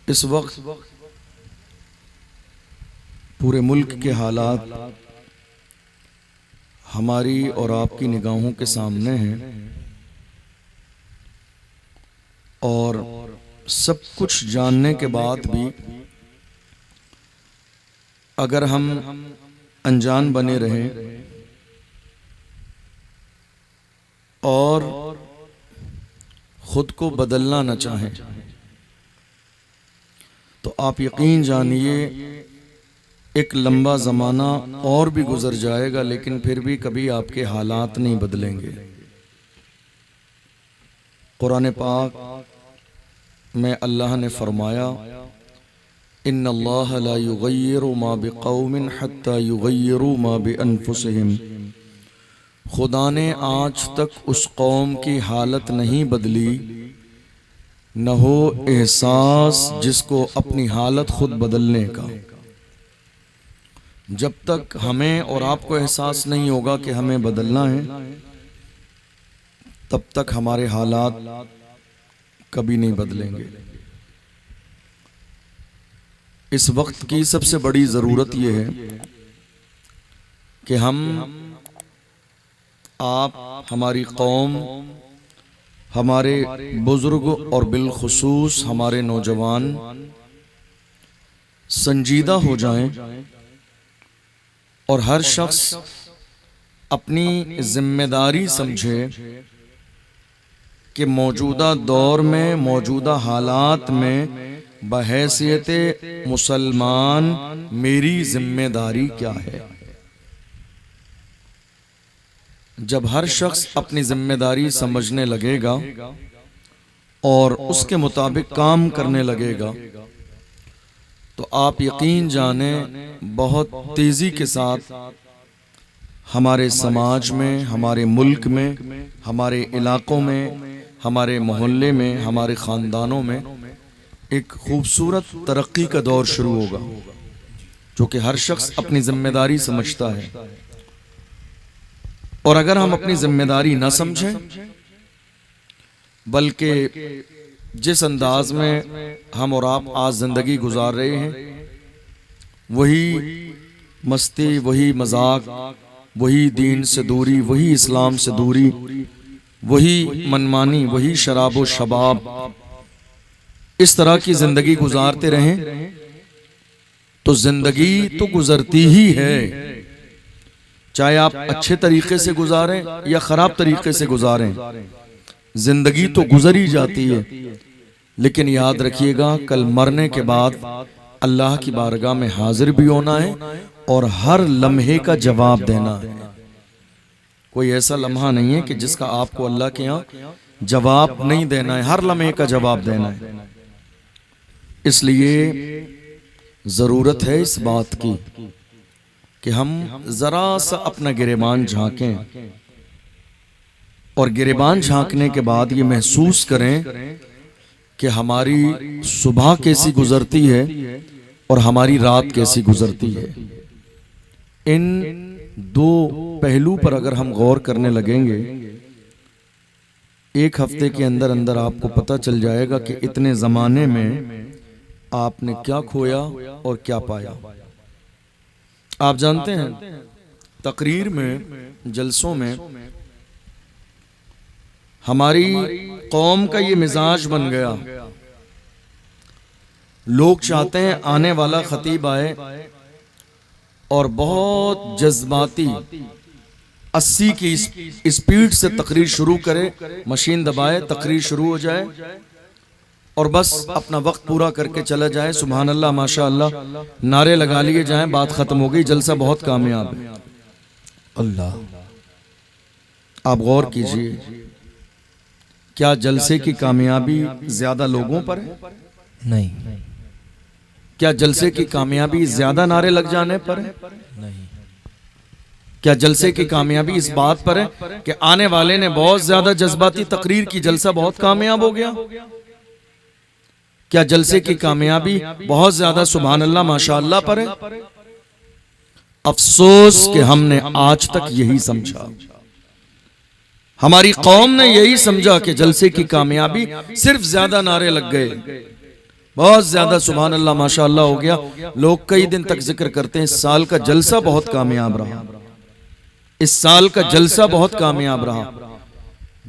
इस वक्त पूरे मुल्क के हालात हमारी और आपकी निगाहों के सामने हैं और सब कुछ जानने के बाद भी अगर हम अनजान बने रहें और खुद को बदलना न चाहें तो आप यकीन जानिए एक लंबा ज़माना और भी गुजर जाएगा, लेकिन फिर भी कभी आपके हालात नहीं बदलेंगे। कुरान पाक में अल्लाह ने फरमाया, इन्नल्लाह ला युगय्यिरु मा बिक़ौमिन हत्ता युगय्यिरु मा बिअनफुसिहिम। खुदा ने आज तक उस कौम की हालत नहीं बदली, न हो एहसास जिसको अपनी हालत खुद बदलने का। जब तक हमें और आपको एहसास नहीं होगा कि हमें बदलना है, तब तक हमारे हालात कभी नहीं बदलेंगे। इस वक्त की सबसे बड़ी ज़रूरत यह है कि हम, आप, हमारी कौम, हमारे बुजुर्ग और बिलखुसूस हमारे नौजवान संजीदा हो जाएं और हर शख्स अपनी जिम्मेदारी समझे कि मौजूदा दौर में, मौजूदा हालात में बहैसियत मुसलमान मेरी जिम्मेदारी क्या है। जब हर शख्स अपनी जिम्मेदारी समझने लगेगा और उसके मुताबिक काम करने लगेगा तो आप यकीन जाने बहुत तेज़ी के साथ हमारे समाज में, हमारे मुल्क में, हमारे इलाकों में, हमारे मोहल्ले में, हमारे ख़ानदानों में एक खूबसूरत तरक्की का दौर शुरू होगा, जो कि हर शख्स अपनी जिम्मेदारी समझता है। और अगर हम अपनी जिम्मेदारी न समझें, बल्कि जिस अंदाज में हम और आप आज जिंदगी गुजार रहे हैं, वही मस्ती, वही मजाक, वही दीन से दूरी, वही इस्लाम से दूरी, वही मनमानी, वही शराब व शबाब, इस तरह की जिंदगी गुजारते रहें तो जिंदगी तो गुजरती ही है। चाहे आप अच्छे तरीके से गुजारें या खराब तरीके से गुजारें, जिंदगी तो गुजर ही जाती है। लेकिन याद रखिएगा, कल मरने के बाद अल्लाह की बारगाह में हाजिर भी होना है और हर लम्हे का जवाब देना है। कोई ऐसा लम्हा नहीं है कि जिसका आपको अल्लाह के यहाँ जवाब नहीं देना है, हर लम्हे का जवाब देना है। इसलिए जरूरत है इस बात की कि हम जरा सा अपना गिरेबान झांकें और गिरेबान झांकने के बाद ये महसूस करें कि हमारी सुबह कैसी गुजरती है और हमारी रात कैसी गुजरती है। इन दो पहलू पर अगर हम गौर करने लगेंगे, एक हफ्ते के अंदर अंदर आपको पता चल जाएगा कि इतने ज़माने में आपने क्या खोया और क्या पाया। आप जानते हैं, तकरीर में, जलसों में हमारी कौम का ये मिजाज बन गया, लोग चाहते हैं आने वाला खतीब आए और बहुत जज्बाती 80 की स्पीड से तकरीर शुरू करे, मशीन दबाए, तकरीर शुरू हो जाए और बस अपना वक्त पूरा करके चला जाए। सुभान अल्लाह, माशा अल्लाह, नारे लगा लिए जाएं, बात खत्म हो गई, जलसा बहुत कामयाब है। अल्लाह, आप गौर कीजिए, क्या जलसे की कामयाबी ज्यादा लोगों पर है? नहीं। क्या जलसे की कामयाबी ज्यादा नारे लग जाने पर है? नहीं। क्या जलसे की कामयाबी इस बात पर है कि आने वाले ने बहुत ज्यादा जज्बाती तकरीर की, जलसा बहुत कामयाब हो गया? क्या जलसे की कामयाबी बहुत ज्यादा सुभान अल्लाह माशाअल्लाह पर है? अफसोस कि हमने आज तक यही समझा, हमारी कौम ने यही समझा कि जलसे की कामयाबी सिर्फ ज्यादा नारे लग गए, बहुत ज्यादा सुभान अल्लाह माशाअल्लाह हो गया। लोग कई दिन तक जिक्र करते हैं इस साल का जलसा बहुत कामयाब रहा, इस साल का जलसा बहुत कामयाब रहा।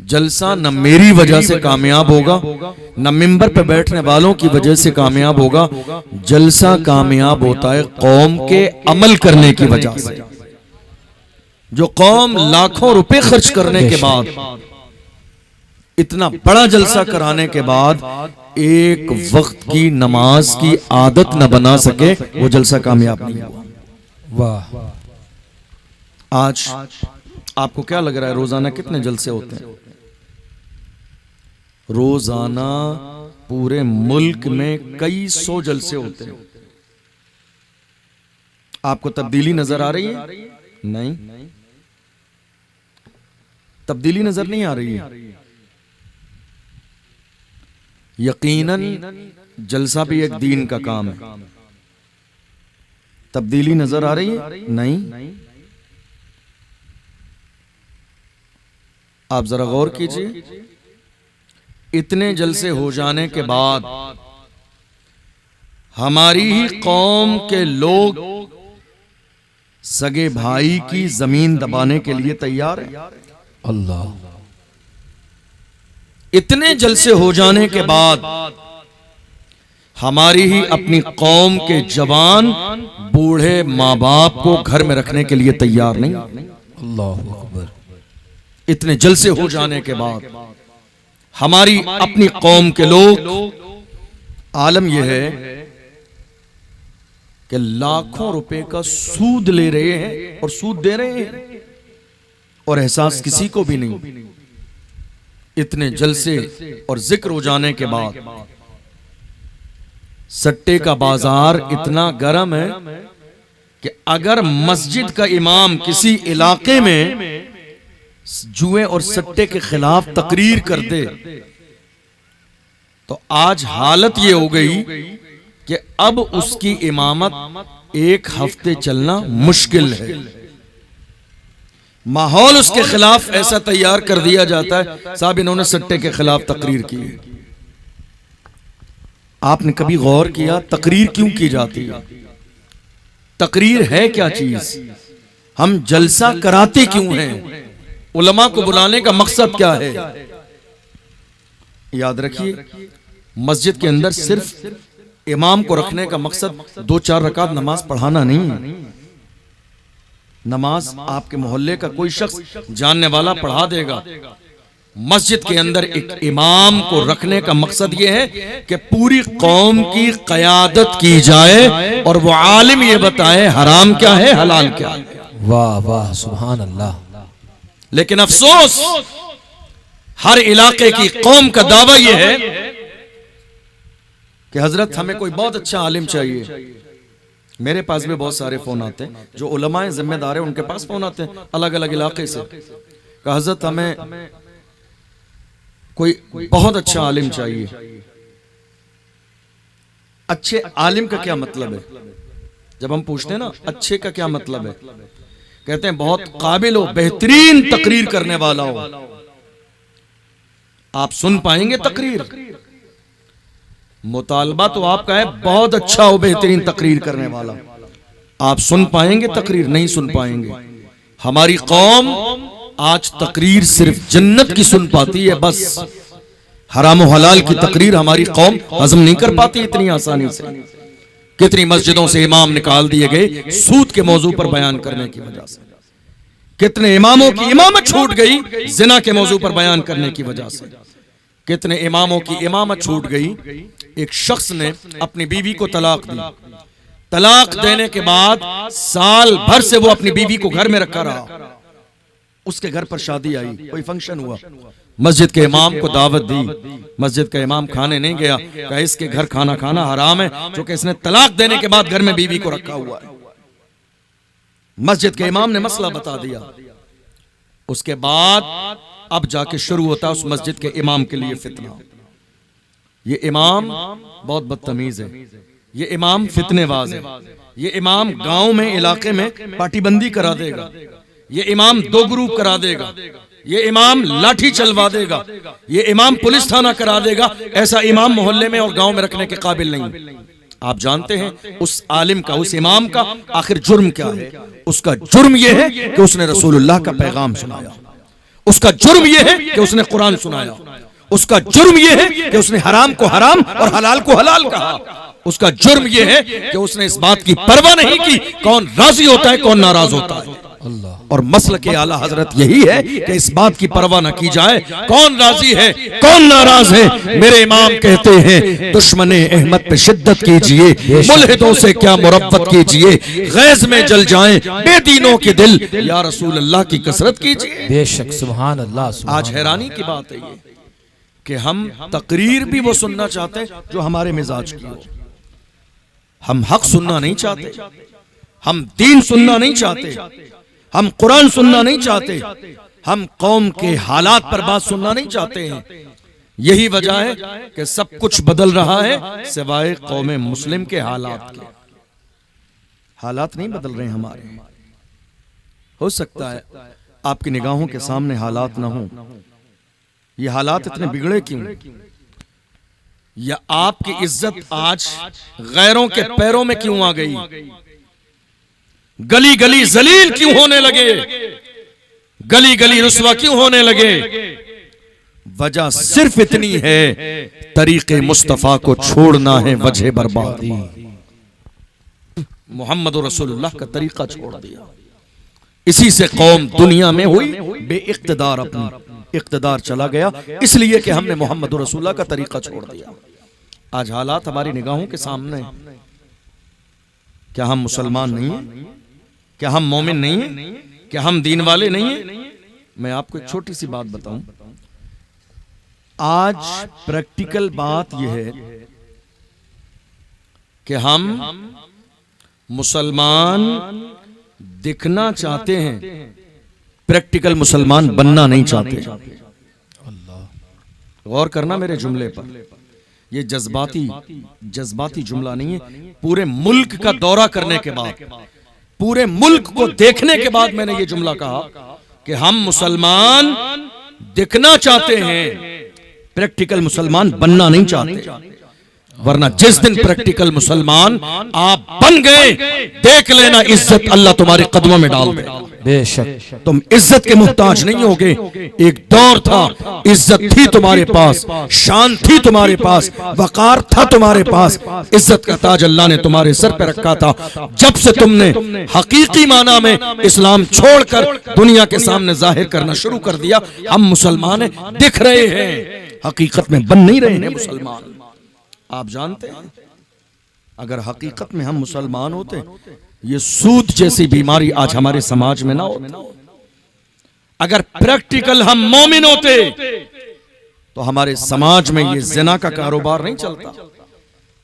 जलसा न मेरी वजह से कामयाब होगा, न मिंबर पे बैठने वालों की वजह से कामयाब होगा। जलसा कामयाब होता है कौम के अमल करने की वजह से। जो कौम लाखों रुपए खर्च करने के बाद, इतना बड़ा जलसा कराने के बाद एक वक्त की नमाज की आदत न बना सके, वो जलसा कामयाब नहीं हुआ। वाह। आज आपको क्या लग रहा है रोजाना कितने जलसे होते हैं? रोजाना पूरे मुल्क में कई सौ जलसे होते हैं। आपको तब्दीली नजर आ रही है? नहीं, तब्दीली नजर नहीं आ रही है। यकीनन जलसा भी एक दीन का काम है। तब्दीली नजर आ रही है? नहीं। आप जरा गौर कीजिए, इतने जलसे हो जाने के बाद हमारी ही कौम के लोग सगे भाई की जमीन दबाने के लिए तैयार है। अल्लाह। इतने जलसे हो जाने के बाद हमारी ही अपनी कौम के जवान बूढ़े माँ बाप को घर में रखने के लिए तैयार नहीं। अल्लाहु अकबर। इतने जलसे हो जाने के बाद हमारी अपनी कौम के लोग, आलम यह है कि लाखों रुपए का सूद ले रहे हैं और सूद दे रहे हैं और एहसास किसी को भी नहीं। इतने जलसे और जिक्र हो जाने के बाद सट्टे का बाजार इतना गर्म है कि अगर मस्जिद का इमाम किसी इलाके में जुए और सट्टे के खिलाफ तकरीर कर दे तो आज हालत ये हो गई कि अब उसकी इमामत एक हफ्ते चलना मुश्किल है। माहौल उसके खिलाफ ऐसा तैयार कर दिया जाता है, साहब इन्होंने सट्टे के खिलाफ तकरीर की है। आपने कभी गौर किया तकरीर क्यों की जाती है? तकरीर है क्या चीज? हम जलसा कराते क्यों हैं? उलमा को बुलाने का मकसद क्या है? याद रखिए, मस्जिद के अंदर सिर्फ इमाम को रखने का मकसद 2-4 रकात नमाज पढ़ाना नहीं है। नमाज आपके मोहल्ले का कोई शख्स जानने वाला पढ़ा देगा। मस्जिद के अंदर एक इमाम को रखने का मकसद यह है कि पूरी कौम की क़यादत की जाए और वो आलिम ये बताए हराम क्या है, हलाल क्या है। वाह वाह, सुभान अल्लाह। लेकिन अफसोस, हर इलाके की कौम का दावा यह है कि हजरत हमें कोई बहुत अच्छा आलिम चाहिए। मेरे पास भी बहुत सारे फोन आते हैं, जो उलमाए जिम्मेदार हैं उनके पास फोन आते हैं अलग अलग इलाके से, कि हजरत हमें कोई बहुत अच्छा आलिम चाहिए। अच्छे आलिम का क्या मतलब है? जब हम पूछते हैं ना अच्छे का क्या मतलब है, कहते हैं बहुत काबिल हो, बेहतरीन तकरीर करने वाला हो। आप सुन पाएंगे तकरीर? मुतालबा तो आपका है बहुत अच्छा हो, बेहतरीन तकरीर करने वाला। आप सुन पाएंगे तकरीर? नहीं सुन पाएंगे। हमारी कौम आज तकरीर सिर्फ जन्नत की सुन पाती है, बस हराम और हलाल की तकरीर हमारी कौम हजम नहीं कर पाती इतनी आसानी से। कितनी मस्जिदों से इमाम निकाल दिए गए सूद के मौजू पर बयान करने की वजह से। कितने इमामों की इमामत छूट गई जिना के मौजू पर बयान करने की वजह से। कितने इमामों की इमामत छूट गई। एक शख्स ने अपनी बीवी को तलाक दी, तलाक देने के बाद साल भर से वो अपनी बीवी को घर में रखा रहा। उसके घर पर शादी आई, कोई फंक्शन हुआ, मस्जिद के इमाम को दावत दी, मस्जिद का इमाम खाने नहीं गया, कहा इसके घर खाना खाना हराम है क्योंकि इसने तलाक देने के बाद घर में बीवी को रखा हुआ है। मस्जिद के इमाम ने मसला बता दिया। उसके बाद अब जाके शुरू होता है उस मस्जिद के इमाम के लिए फितना। ये इमाम बहुत बदतमीज है, ये इमाम फितनेबाज है, ये इमाम गांव में इलाके में पार्टीबंदी करा देगा, ये इमाम दो ग्रुप करा देगा, ये इमाम लाठी चलवा देगा, ये इमाम पुलिस थाना करा देगा, ऐसा इमाम मोहल्ले में और गांव में रखने के काबिल नहीं। आप जानते हैं उस आलिम का, उस इमाम का आखिर जुर्म क्या है? उसका जुर्म यह है कि उसने रसूलुल्लाह का पैगाम सुनाया। उसका जुर्म यह है कि उसने कुरान सुनाया। उसका जुर्म यह है कि उसने हराम को हराम और हलाल को हलाल कहा। उसका जुर्म यह है कि उसने इस बात की परवाह नहीं की कौन राजी होता है कौन नाराज होता है। और मसल के आला हजरत यही है कि इस बात की परवाह न की जाए कौन राजी है कौन नाराज है। मेरे इमाम कहते हैं दुश्मने अहमद पे शिद्दत कीजिए, मुल्हिदों से क्या मुरब्बत कीजिए, गैज में जल जाएं बेदीनों के दिल, या रसूल अल्लाह की कसरत कीजिए। बेशक सुभान अल्लाह। आज हैरानी की बात है ये कि हम तकरीर भी वो सुनना चाहते हैं जो हमारे मिजाज की हो। हम हक सुनना नहीं चाहते, हम दीन सुनना नहीं चाहते, हम कुरान सुनना नहीं चाहते, हम कौम के हालात पर बात सुनना नहीं चाहते हैं। यही वजह है कि सब कुछ बदल रहा है सिवाय कौम मुस्लिम के हालात के। हालात नहीं बदल रहे हमारे। हो सकता है आपकी निगाहों के सामने हालात ना हो। ये हालात इतने बिगड़े क्यों? या आपकी इज्जत आज गैरों के पैरों में क्यों आ गई? गली गली जलील क्यों होने लगे? गली गली रुस्वा क्यों होने लगे? वजह सिर्फ इतनी है, तरीके मुस्तफा को छोड़ना है वजह बर्बादी। मोहम्मद रसूलुल्लाह का तरीका छोड़ दिया। इसी से कौम दुनिया में हुई बेइख्तिदार, अपनी इख्तिदार चला गया इसलिए कि हमने मोहम्मद रसूलुल्लाह का तरीका छोड़ दिया। आज हालात हमारी निगाहों के सामने। क्या हम मुसलमान नहीं हैं? क्या हम मोमिन नहीं हैं? क्या हम दीन वाले नहीं हैं? मैं आपको एक छोटी सी बात बताऊं। आज प्रैक्टिकल बात यह है कि हम मुसलमान दिखना चाहते हैं, प्रैक्टिकल मुसलमान बनना नहीं चाहते। गौर करना मेरे जुमले पर। ये जज्बाती जुमला नहीं है। पूरे मुल्क का दौरा करने के बाद, पूरे मुल्क को देखने के बाद मैंने ये जुमला कहा कि हम मुसलमान दिखना चाहते हैं, प्रैक्टिकल मुसलमान बनना नहीं चाहते। वरना जिस दिन प्रैक्टिकल मुसलमान आप बन गए, देख लेना इज्जत अल्लाह तुम्हारे कदमों में डाल दे। बेशक तुम इज्जत के मुहताज नहीं होगे। एक दौर था इज्जत थी तुम्हारे पास, शान थी तुम्हारे पास, वकार था तुम्हारे पास, इज्जत का ताज अल्लाह ने तुम्हारे सर पे रखा था। जब से तुमने हकीकी माना में इस्लाम छोड़कर दुनिया के सामने जाहिर करना शुरू कर दिया, हम मुसलमान हैं, दिख रहे हैं, हकीकत में बन नहीं रहे हैं मुसलमान। आप जानते हैं अगर हकीकत में हम मुसलमान होते, ये सूद जैसी बीमारी आज हमारे समाज में ना होती। अगर प्रैक्टिकल हम मोमिन होते तो हमारे समाज में ये जिना का कारोबार नहीं चलता।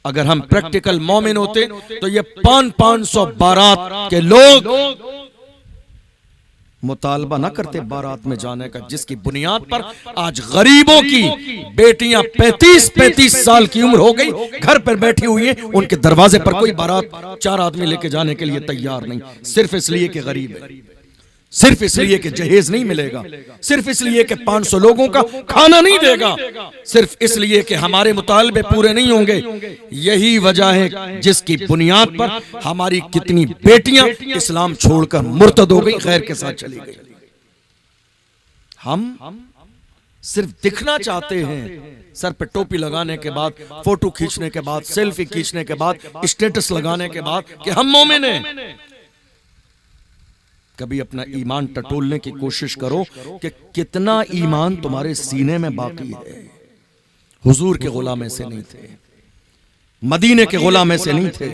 अगर हम प्रैक्टिकल मोमिन होते तो ये 500 बारात के लोग मुतालबा न करते बारात में जाने का, जिसकी बुनियाद पर आज गरीबों की बेटियां 35-35 साल की उम्र हो गई, घर पर बैठी हुई हैं, उनके दरवाजे पर कोई बारात 4 आदमी लेके जाने के लिए तैयार नहीं, सिर्फ इसलिए कि गरीब है, सिर्फ इसलिए कि जहेज नहीं मिलेगा, सिर्फ इसलिए कि 500 लोगों का खाना नहीं देगा, सिर्फ इसलिए कि हमारे मुतालबे पूरे नहीं होंगे। यही वजह है जिसकी बुनियाद पर हमारी कितनी बेटियां इस्लाम छोड़कर मुर्तद हो गई, गैर के साथ चली गई। हम सिर्फ दिखना चाहते हैं, सर पे टोपी लगाने के बाद, फोटो खींचने के बाद, सेल्फी खींचने के बाद, स्टेटस लगाने के बाद कि हम मोमिन हैं। कभी अपना ईमान टटोलने की कोशिश करो कि कितना ईमान तुम्हारे सीने में बाकी है। हुजूर के गुलाम ऐसे नहीं थे, मदीने के गुलाम ऐसे नहीं थे,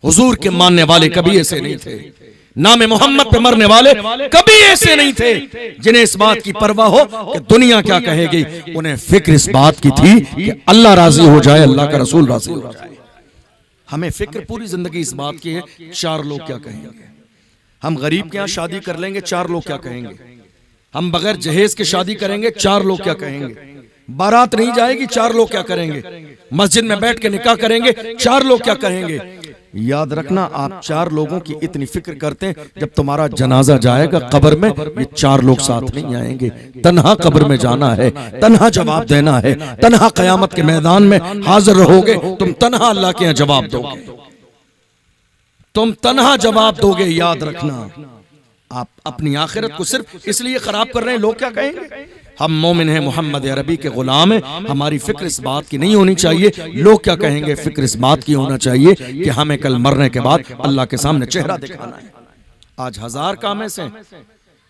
हुजूर के मानने वाले कभी ऐसे नहीं थे, नाम मोहम्मद पे मरने वाले कभी ऐसे नहीं थे जिन्हें इस बात की परवाह हो कि दुनिया क्या कहेगी। उन्हें फिक्र इस बात की थी कि अल्लाह राजी हो जाए, अल्लाह का रसूल राजी हो जाए। हमें फिक्र पूरी जिंदगी इस बात की है 4 लोग क्या कहेंगे। हम गरीब के यहाँ शादी कर लेंगे, 4 लोग क्या कहेंगे। हम बगैर जहेज के शादी करेंगे, 4 लोग क्या कहेंगे। बारात नहीं जाएगी, 4 लोग क्या करेंगे। मस्जिद में बैठ के निकाह करेंगे, 4 लोग क्या कहेंगे। याद रखना, आप 4 लोगों की इतनी फिक्र करते हैं, जब तुम्हारा जनाजा जाएगा कब्र में, ये 4 लोग साथ नहीं आएंगे। तन्हा कब्र में जाना है, तन्हा जवाब देना है, तन्हा कयामत के मैदान में हाजिर रहोगे, तुम तन्हा अल्लाह के यहाँ जवाब दोगे, तुम तन्हा जवाब दोगे। याद रखना, आप अपनी आखिरत को सिर्फ इसलिए खराब कर रहे हैं, लोग क्या कहेंगे। हम मोमिन हैं, मोहम्मद अरबी के गुलाम हैं, हमारी फिक्र इस बात की नहीं होनी चाहिए लोग क्या कहेंगे, फिक्र इस बात की होना चाहिए कि हमें कल मरने के बाद अल्लाह के सामने चेहरा दिखाना है। आज 1000 काम ऐसे हैं,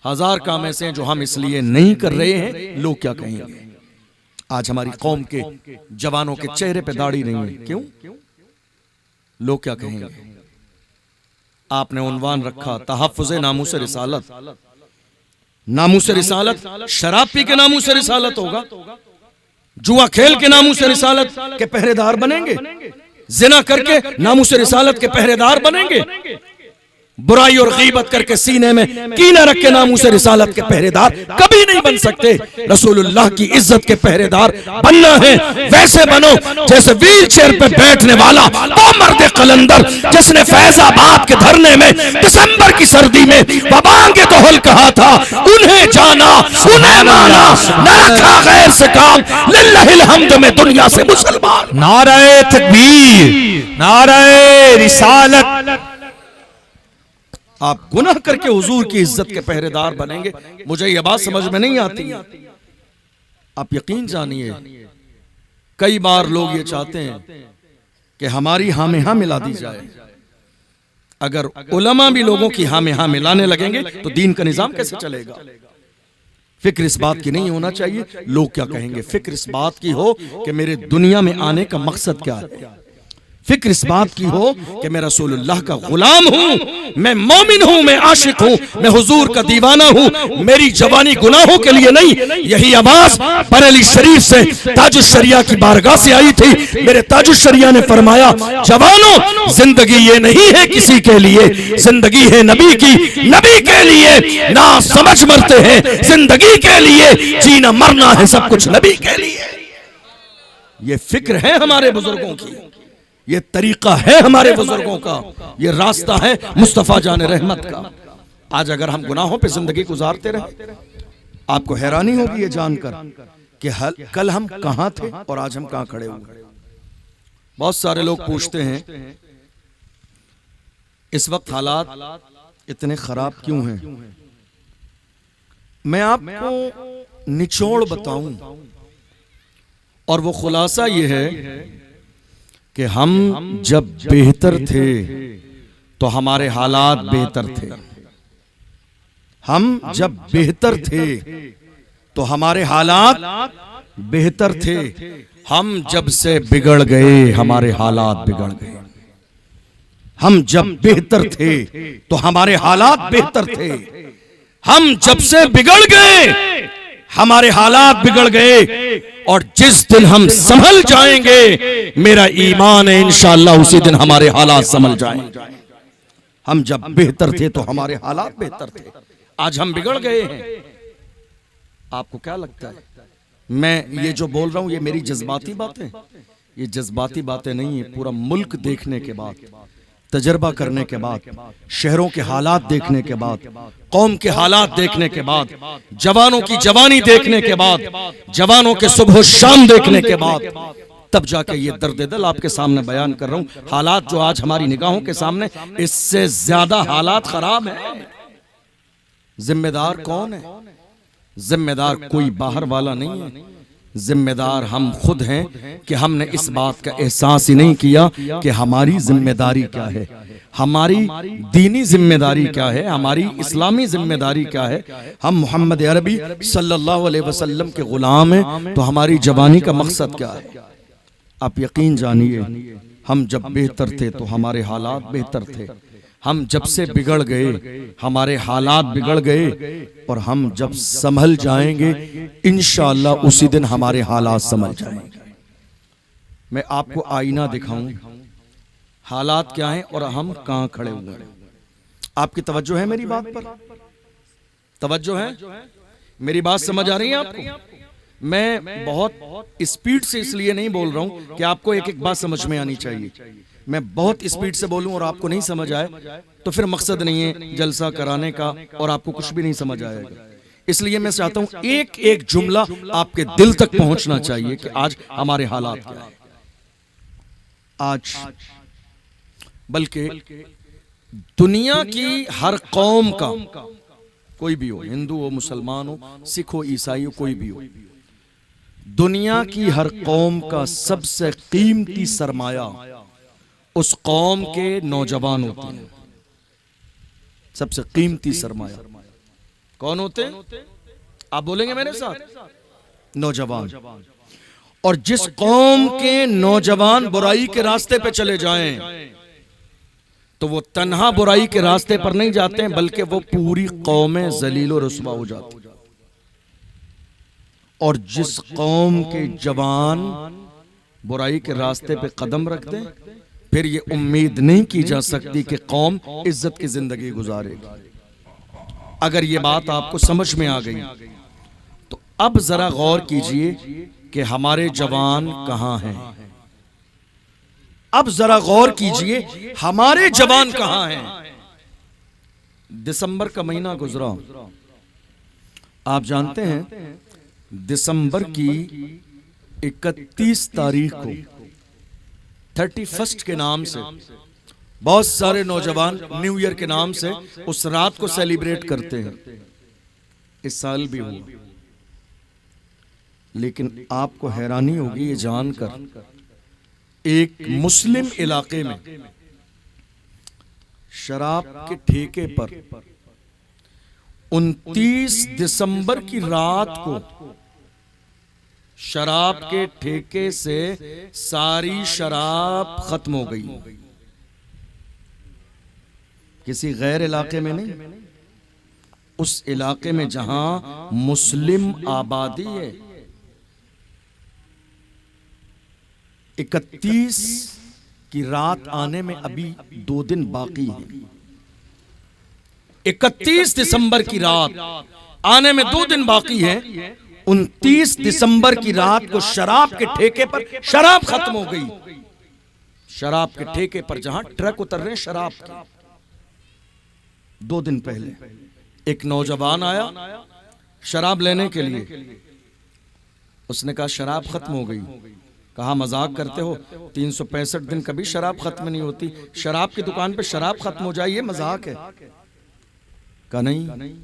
1000 काम ऐसे हैं जो हम इसलिए नहीं कर रहे हैं, लोग क्या कहेंगे। आज हमारी कौम के जवानों के चेहरे पे दाढ़ी नहीं है, क्यों? लोग क्या कहेंगे। आपने उन्वान रखा तहफ़्फ़ुज़े नामूस रिसालत, नामूस रिसालत शराब पी के नामूस रिसालत होगा, जुआ खेल के नामूस रिसालत के पहरेदार बनेंगे, जिना करके नामूस रिसालत के पहरेदार बनेंगे, बुराई और गीबत करके सीने में कीना रख के नामूस रिसालत के पहरेदार कभी नहीं बन सकते। रसूलुल्लाह की इज्जत के पहरेदार बनना है, वैसे बनो जैसे व्हील चेयर पे बैठने वाला वो मर्द कलंदर जिसने फैजाबाद के धरने में दिसंबर की सर्दी में बबांगे दोहल कहा था, उन्हें जाना उन्हें माना, न रखा गैर से काम, लिल्लाहिल हम्द में दुनिया से मुसलमान। नारे तकबीर, नारे रिसालत। आप गुनाह करके हुजूर की इज्जत के पहरेदार बनेंगे। मुझे यह बात समझ में नहीं आती। आप यकीन जानिए, कई बार लोग ये चाहते हैं कि हमारी हाँ में हाँ मिला दी जाए। अगर उलमा भी लोगों की हाँ में हाँ मिलाने लगेंगे तो दीन का निजाम कैसे चलेगा। फिक्र इस बात की नहीं होना चाहिए लोग क्या कहेंगे, फिक्र इस बात की हो कि मेरे दुनिया में आने का मकसद क्या है। फिक्र इस बात की हो कि मैं रसूलुल्लाह का गुलाम हूं, मैं मोमिन हूं, मैं आशिक हूं, मैं हुजूर का दीवाना हूं। मेरी जवानी गुनाहों के लिए नहीं। यही आवाज बरेली शरीफ से ताजुश शरिया की बारगाह से आई थी। मेरे ताजुश शरिया ने फरमाया, जवानों जिंदगी ये नहीं है किसी के लिए, जिंदगी है नबी की, नबी के लिए ना समझ मरते हैं, जिंदगी के लिए जीना मरना है सब कुछ नबी के लिए। ये फिक्र है हमारे बुजुर्गों की, ये तरीका है हमारे बुजुर्गों का, ये रास्ता है मुस्तफा जाने रहमत का। आज अगर हम गुनाहों पे जिंदगी गुजारते रहे, आपको हैरानी होगी ये जानकर कि कल हम कहां थे और आज हम कहां खड़े हुए। बहुत सारे लोग पूछते हैं इस वक्त हालात इतने खराब क्यों हैं। मैं आपको निचोड़ बताऊं और वो खुलासा ये है कि हम जब बेहतर थे तो हमारे हालात बेहतर थे। हम जब बेहतर थे तो हमारे हालात बेहतर थे। हम जब से बिगड़ गए हमारे हालात बिगड़ गए। हम जब बेहतर थे तो हमारे हालात बेहतर थे। हम जब से बिगड़ गए हमारे हालात बिगड़ गए। और जिस दिन हम संभल जाएंगे, मेरा ईमान है इंशाअल्लाह उसी दिन हमारे हालात संभल जाएंगे। हम जब बेहतर थे तो हमारे हालात बेहतर थे, आज हम बिगड़ गए हैं। आपको क्या लगता है मैं ये जो बोल रहा हूं ये मेरी जज्बाती बातें? ये जज्बाती बातें नहीं है। पूरा मुल्क देखने के बाद, तजर्बा करने के बाद, शहरों के हालात देखने के बाद, कौम के हालात देखने के बाद, जवानों की जवानी देखने के बाद, जवानों के सुबह शाम देखने के बाद, तब जाके ये दर्द दिल आपके सामने बयान कर रहा हूं। हालात जो आज हमारी निगाहों के सामने, इससे ज्यादा हालात खराब हैं। जिम्मेदार कौन है? जिम्मेदार कोई बाहर वाला नहीं है। जिम्मेदार हम खुद हैं कि हमने इस बात का एहसास ही नहीं किया कि हमारी जिम्मेदारी क्या है, हमारी दीनी जिम्मेदारी क्या है, हमारी इस्लामी जिम्मेदारी क्या है। हम मोहम्मद अरबी सल्लल्लाहु अलैहि वसल्लम के गुलाम हैं, तो हमारी जवानी का मकसद क्या है। आप यकीन जानिए, हम जब बेहतर थे तो हमारे हालात बेहतर थे। हम जब से बिगड़ गए हमारे हालात बिगड़ गए। और हम जब संभल जाएंगे इंशाअल्लाह उसी दिन हमारे हालात संभल जाएंगे। मैं आपको आईना दिखाऊं, हालात क्या हैं और हम कहां खड़े हुए हैं। आपकी तवज्जो है मेरी बात पर? तवज्जो है? मेरी बात समझ आ रही है आपको? मैं बहुत स्पीड से इसलिए नहीं बोल रहा हूं कि आपको एक एक बात समझ में आनी चाहिए। मैं बहुत स्पीड से बोलूं और आपको नहीं समझ आए तो फिर मकसद नहीं है जलसा कराने का और आपको कुछ भी नहीं समझ आएगा। इसलिए मैं चाहता हूं एक एक जुमला आपके दिल तक पहुंचना चाहिए कि आज हमारे हालात क्या है। आज बल्कि दुनिया की हर कौम का, कोई भी हो, हिंदू हो, मुसलमान हो, सिख हो, ईसाई हो, कोई भी हो, दुनिया की हर कौम का सबसे कीमती सरमाया उस कौम के नौजवान होते हैं। सबसे कीमती सरमाया कौन होते हैं? आप बोलेंगे मेरे साथ, नौजवान। और जिस कौम के नौजवान बुराई के रास्ते पे चले जाएं तो वो तन्हा बुराई के रास्ते पर नहीं जाते हैं, बल्कि वो पूरी कौमें जलील और रुस्वा हो जाती। और जिस कौम के जवान बुराई के रास्ते पे कदम रखते हैं, फिर ये उम्मीद नहीं की जा सकती कि कौम इज्जत की जिंदगी गुजारेगी। अगर ये बात आपको समझ में आ गई तो अब जरा गौर कीजिए कि हमारे जवान कहां हैं। अब जरा गौर कीजिए हमारे जवान कहां हैं। दिसंबर का महीना गुजरा, आप जानते हैं दिसंबर की 31 तारीख को 31 के नाम से बहुत सारे नौजवान न्यू ईयर के नाम से उस रात को सेलिब्रेट करते हैं। इस साल भी हुआ, लेकिन आपको हैरानी होगी ये जानकर एक मुस्लिम इलाके में शराब के ठेके पर 29 दिसंबर की रात को शराब के ठेके से सारी शराब खत्म हो गई। किसी गैर इलाके में नहीं, उस इलाके में जहां मुस्लिम आबादी है। 31 की रात आने में अभी 2 दिन बाकी है। 31 दिसंबर की रात आने में 2 दिन बाकी है। 29 दिसंबर की रात को शराब के ठेके पर शराब खत्म हो गई। शराब के ठेके पर जहां ट्रक उतर रहे शराब के, 2 दिन पहले एक नौजवान आया शराब लेने के लिए। उसने कहा शराब खत्म हो गई। कहा मजाक करते हो, 365 दिन कभी शराब खत्म नहीं होती। शराब की दुकान पे शराब खत्म हो जाए ये मजाक है? कहा नहीं,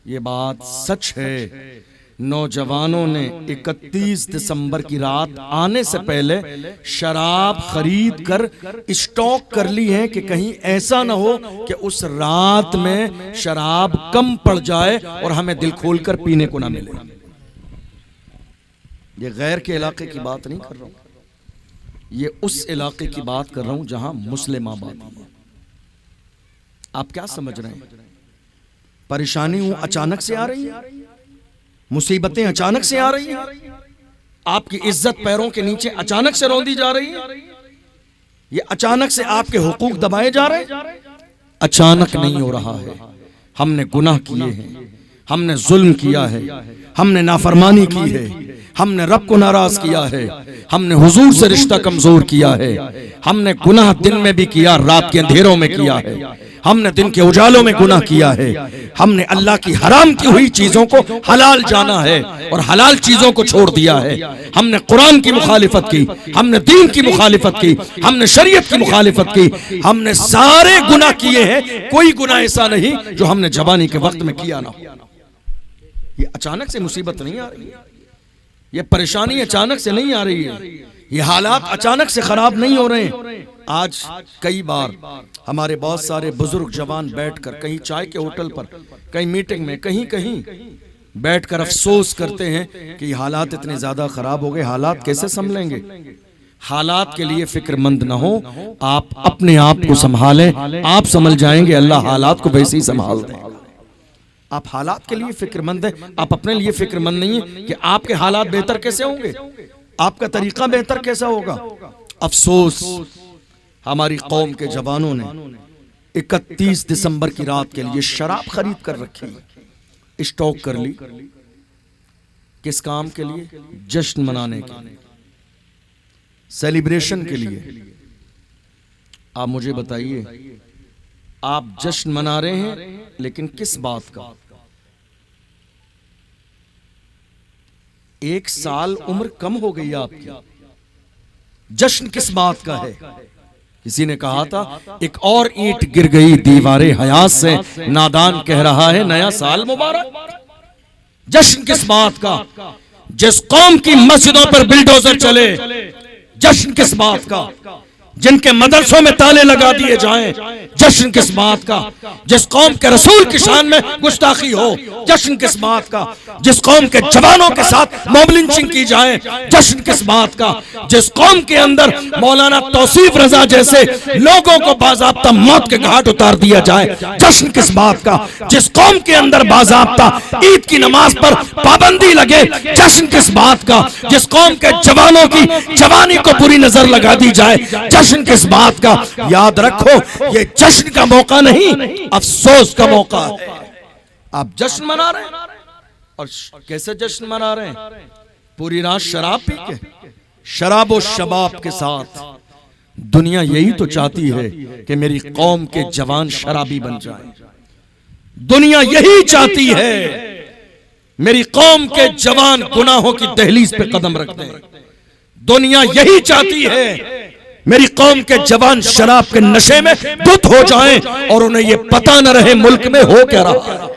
ये बात सच है। नौजवानों ने 31 दिसंबर की रात आने से पहले शराब खरीद कर स्टॉक कर ली है कि कहीं ऐसा ना हो कि उस रात में शराब कम पड़ जाए और हमें दिल खोलकर पीने को ना मिले। ये गैर के इलाके की बात नहीं कर रहा हूं, ये उस इलाके की बात कर रहा हूं जहां मुस्लिम आबादी है। आप क्या समझ रहे हैं? परेशानी अचानक से आ रही है, मुसीबतें अचानक से आ रही हैं, आपकी इज्जत पैरों के नीचे अचानक से रौंदी जा रही है, ये अचानक से आपके हुकूक दबाए जा रहे हैं। अचानक नहीं हो रहा है। हमने गुनाह किए हैं, हमने जुल्म किया है, हमने नाफरमानी की है, हमने रब को नाराज किया है, हमने हुजूर से रिश्ता कमजोर किया है, हमने गुनाह दिन में भी किया, रात के अंधेरों में किया है, हमने दिन के उजालों में गुनाह किया है, हमने अल्लाह की हराम की हुई चीजों को हलाल जाना है और हलाल चीजों को छोड़ दिया है, हमने कुरान की मुखालिफत की, हमने दीन की मुखालिफत की, हमने शरीयत की मुखालिफत की, हमने सारे गुनाह किए हैं। कोई गुनाह ऐसा नहीं जो हमने जवानी के वक्त में किया ना हो। ये अचानक से मुसीबत नहीं आ रही, ये परेशानी अचानक से नहीं आ रही है, ये हालात अचानक से खराब नहीं हो रहे हैं। आज कई बार हमारे बहुत सारे बुजुर्ग जवान बैठकर कहीं चाय के होटल पर, कहीं मीटिंग में, कहीं कहीं बैठकर अफसोस करते हैं कि हालात इतने ज्यादा खराब हो गए, हालात कैसे संभलेंगे। हालात के लिए फिक्रमंद न हो, आप अपने आप को संभालें, आप समझ जाएंगे अल्लाह हालात को वैसे ही संभाल देगा। आप हालात के लिए फिक्रमंद हैं, आप अपने लिए फिक्रमंद नहीं है कि आपके हालात बेहतर कैसे होंगे, आपका तरीका बेहतर कैसा होगा। अफसोस हमारी कौम के जवानों ने 31 दिसंबर की रात के लिए शराब खरीद कर रखी, स्टॉक कर ली। किस काम के लिए? जश्न मनाने के लिए, सेलिब्रेशन के लिए। आप मुझे बताइए, आप जश्न मना रहे हैं लेकिन किस बात का? 1 साल उम्र कम हो गई आपकी, जश्न किस बात का है? किसी ने कहा था, एक और ईंट गिर गई दीवारे हयात से, नादान कह रहा है नया साल मुबारक। जश्न किस बात का? जिस कौम की मस्जिदों पर बिल्डोजर चले, जश्न किस बात का? जिनके मदरसों में ताले लगा दिए जाएं, जश्न किस बात का? जिस कौम के रसूल की शान में गुस्ताखी हो, जश्न किस बात का? जिस कौम के जवानों के साथ मॉब लिंचिंग की जाए, जश्न किस बात का? जिस कौम के अंदर मौलाना तौसीफ रजा जैसे लोगों को बाज़ाब्ता मौत के घाट उतार दिया जाए, जश्न किस बात का? जिस कौम के अंदर बाज़ाब्ता ईद की नमाज पर पाबंदी लगे, जश्न किस बात का? जिस कौम के जवानों की जवानी को बुरी नजर लगा दी जाए, जश्न किस बात का? याद रखो, ये जश्न का मौका नहीं, अफसोस का मौका है। आप जश्न मना रहे हैं, और कैसे जश्न मना रहे हैं? पूरी रात शराब पी के, शराब और शबाब के साथ। दुनिया यही तो चाहती है कि मेरी कौम के जवान शराबी बन जाएं। दुनिया यही चाहती है मेरी कौम के जवान गुनाहों की दहलीज पे कदम रख दें। दुनिया यही चाहती है मेरी कौम के जवान शराब के नशे में धुत हो जाएं और उन्हें यह पता न रहे मुल्क में हो क्या रहा है।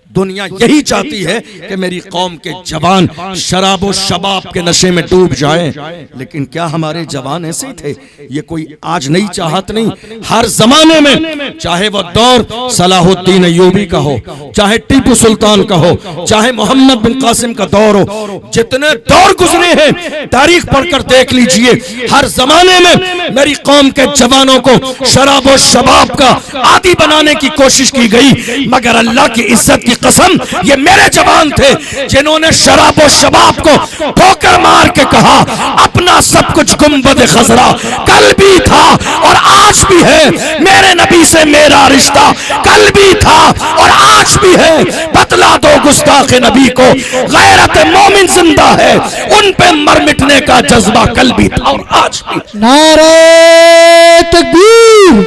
दुनिया यही चाहती है कि मेरी कौम के जवान शराब और शबाब के नशे में डूब जाएं। लेकिन क्या हमारे जवान ऐसे ही थे? ये कोई आज नई चाहत नहीं, हर जमाने में, चाहे वह दौर सलाहुद्दीन अय्यूबी का हो, चाहे टीपू सुल्तान का हो, चाहे मोहम्मद बिन कासिम का दौर हो, जितने दौर गुजरे हैं तारीख पढ़कर देख लीजिए, हर जमाने में मेरी कौम के जवानों को शराब और शबाब का आदी बनाने की कोशिश की गई। मगर अल्लाह की इज्जत की कसम, ये मेरे जवान थे जिन्होंने शराब और शबाब को ठोकर मार के कहा, अपना सब कुछ गुंबद खजरा कल भी था और आज भी है, मेरे नबी से मेरा रिश्ता कल भी था और आज भी है। बतला दो गुस्ताखे नबी को, गैरत मोमिन जिंदा है, उन पे मर मिटने का जज्बा कल भी था और आज भी। नारे तकबीर,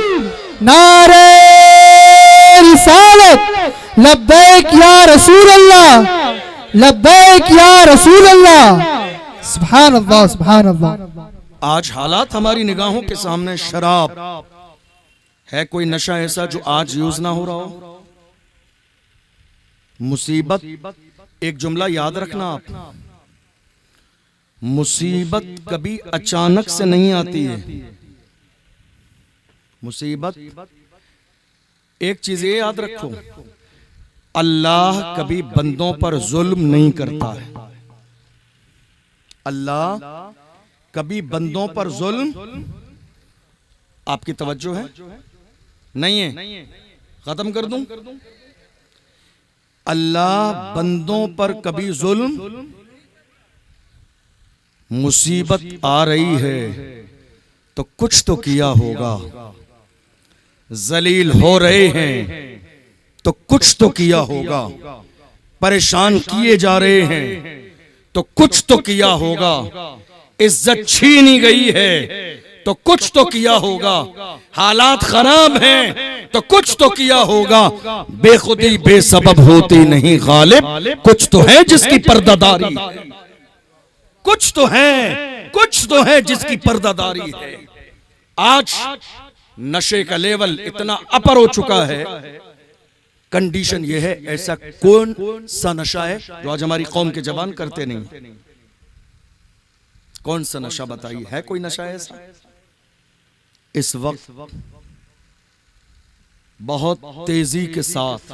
नारे रिसालत, लब्बैक या रसूल अल्लाह, लब्बैक या रसूल अल्लाह। सुभान अल्लाह, सुभान अल्लाह। आज हालात हमारी निगाहों के सामने, शराब है कोई नशा ऐसा जो आज यूज ना हो रहा हो? मुसीबत, एक जुमला याद रखना आप, मुसीबत कभी अचानक से नहीं आती है। मुसीबत, एक चीज ये याद रखो, अल्लाह कभी बंदों पर जुल्म नहीं करता है। अल्लाह कभी बंदों पर जुल्म, आपकी तवज्जो है? नहीं है? खत्म कर दूं? अल्लाह बंदों पर कभी जुल्म, मुसीबत आ रही है तो कुछ तो किया होगा, जलील हो रहे हैं तो कुछ तो किया होगा, परेशान किए जा रहे हैं तो कुछ तो किया होगा, इज्जत छीनी गई है तो कुछ तो किया होगा, हालात खराब हैं तो कुछ तो किया होगा। बेखुदी बेसबब होती नहीं गालिब, कुछ तो है जिसकी पर्दादारी है, कुछ तो है जिसकी पर्दादारी है। आज नशे का लेवल इतना अपर हो चुका है, कंडीशन यह है, ऐसा कौन सा नशा है जो आज हमारी कौम के जवान करते नहीं? कौन सा नशा बताइए, है कोई नशा ऐसा? इस वक्त बहुत तेजी के साथ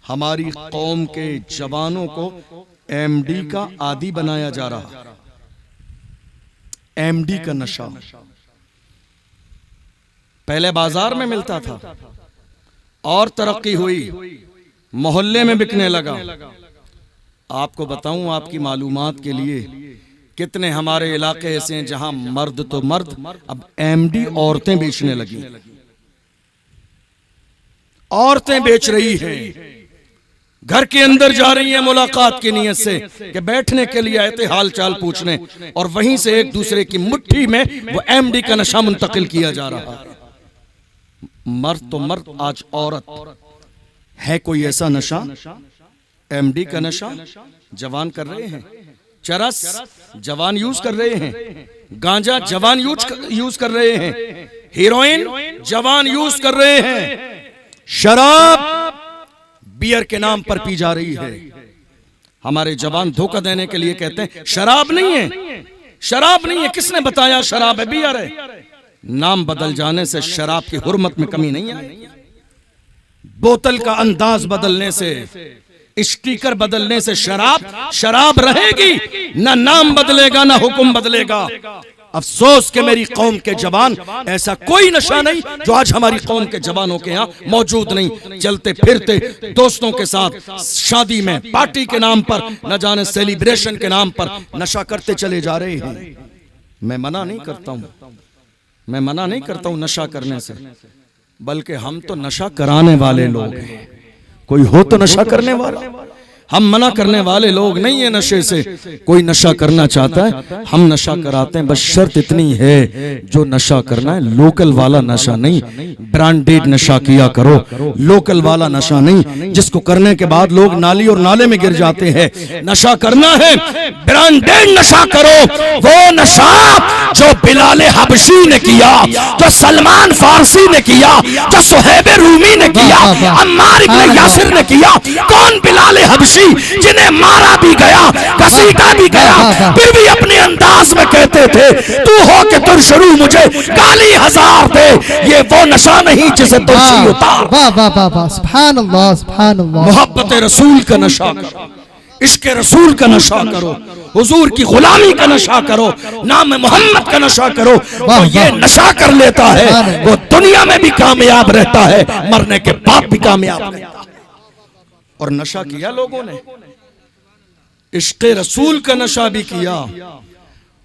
हमारी कौम के जवानों को एमडी का आदी बनाया जा रहा है। एमडी का नशा पहले बाजार में मिलता था और तरक्की हुई, मोहल्ले में बिकने लगा। आपको बताऊं, आपकी मालूमात के लिए, कितने हमारे इलाके ऐसे हैं जहां मर्द तो मर्द, अब एमडी औरतें बेचने लगी, औरतें बेच रही हैं। घर के अंदर जा रही हैं मुलाकात की नीयत से कि बैठने के लिए आए थे हाल चाल पूछने, और वहीं से एक दूसरे की मुट्ठी में वो एमडी का नशा मुंतकिल किया जा रहा है। मर्द तो मर्द, आज औरत है। कोई ऐसा नशा, एमडी का नशा जवान कर रहे हैं, चरस जवान यूज कर रहे हैं, गांजा जवान यूज कर रहे हैं, हीरोइन जवान यूज कर रहे हैं, शराब बियर के नाम पर पी जा रही है। हमारे जवान धोखा देने के लिए कहते हैं शराब नहीं है, शराब नहीं है। किसने बताया शराब है, बियर है? नाम बदल जाने से शराब की हुर्मत में कमी नहीं आई। बोतल का अंदाज बदलने से, स्टिकर बदलने से शराब शराब रहेगी, ना नाम बदलेगा ना हुक्म बदलेगा। अफसोस कि मेरी कौम के जवान, ऐसा कोई नशा नहीं जो आज हमारी कौम के जवानों के यहाँ मौजूद नहीं। चलते फिरते दोस्तों के साथ शादी में, पार्टी के नाम पर, न जाने सेलिब्रेशन के नाम पर नशा करते चले जा रहे हैं। मैं मना नहीं करता हूँ, मैं मना नहीं करता हूँ नशा करने से, बल्कि हम तो नशा कराने वाले लोग हैं। कोई हो तो नशा करने वाला, हम मना करने वाले लोग नहीं है नशे से। कोई नशा करना चाहता है हम नशा कराते हैं, बस शर्त इतनी है जो नशा करना है लोकल वाला नशा नहीं, ब्रांडेड नशा किया करो, लोकल वाला नशा नहीं जिसको करने के बाद लोग नाली और नाले में गिर जाते हैं। नशा करना है ब्रांडेड नशा करो, वो नशा जो बिलाल हबशी ने किया, जो सलमान फारसी ने किया, जो सुहैब रूमी ने किया, अम्मार इब्न यासिर ने किया। कौन बिलाल हबशी जिन्हें मारा भी गया, घसीटा भी गया, फिर भी अपने अंदाज में कहते थे तू हो के तुर शुरू मुझे गाली हजार दे। ये वो नशा नहीं जिसे तुलसी उतार। वाह वाह वाह वाह, सुभान अल्लाह सुभान अल्लाह। मोहब्बत रसूल का नशा करो, इश्क रसूल का नशा करो, हुजूर की गुलामी का नशा करो, नाम मोहम्मद का नशा करो। तो ये नशा कर लेता है वो दुनिया में भी कामयाब रहता है, मरने के बाद भी कामयाब रहता है। और नशा किया लोगों ने, इश्क रसूल का नशा भी किया,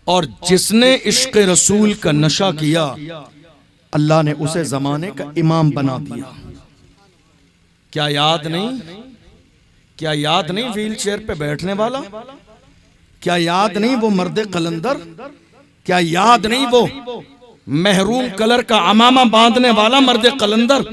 और जिसने इश्क रसूल का नशा किया अल्लाह ने उसे जमाने का इमाम बना दिया। क्या याद नहीं, क्या याद नहीं व्हील चेयर पे बैठने वाला? क्या याद नहीं वो मर्द कलंदर? क्या याद नहीं वो महरूम कलर का अमामा बांधने वाला मर्द कलंदर?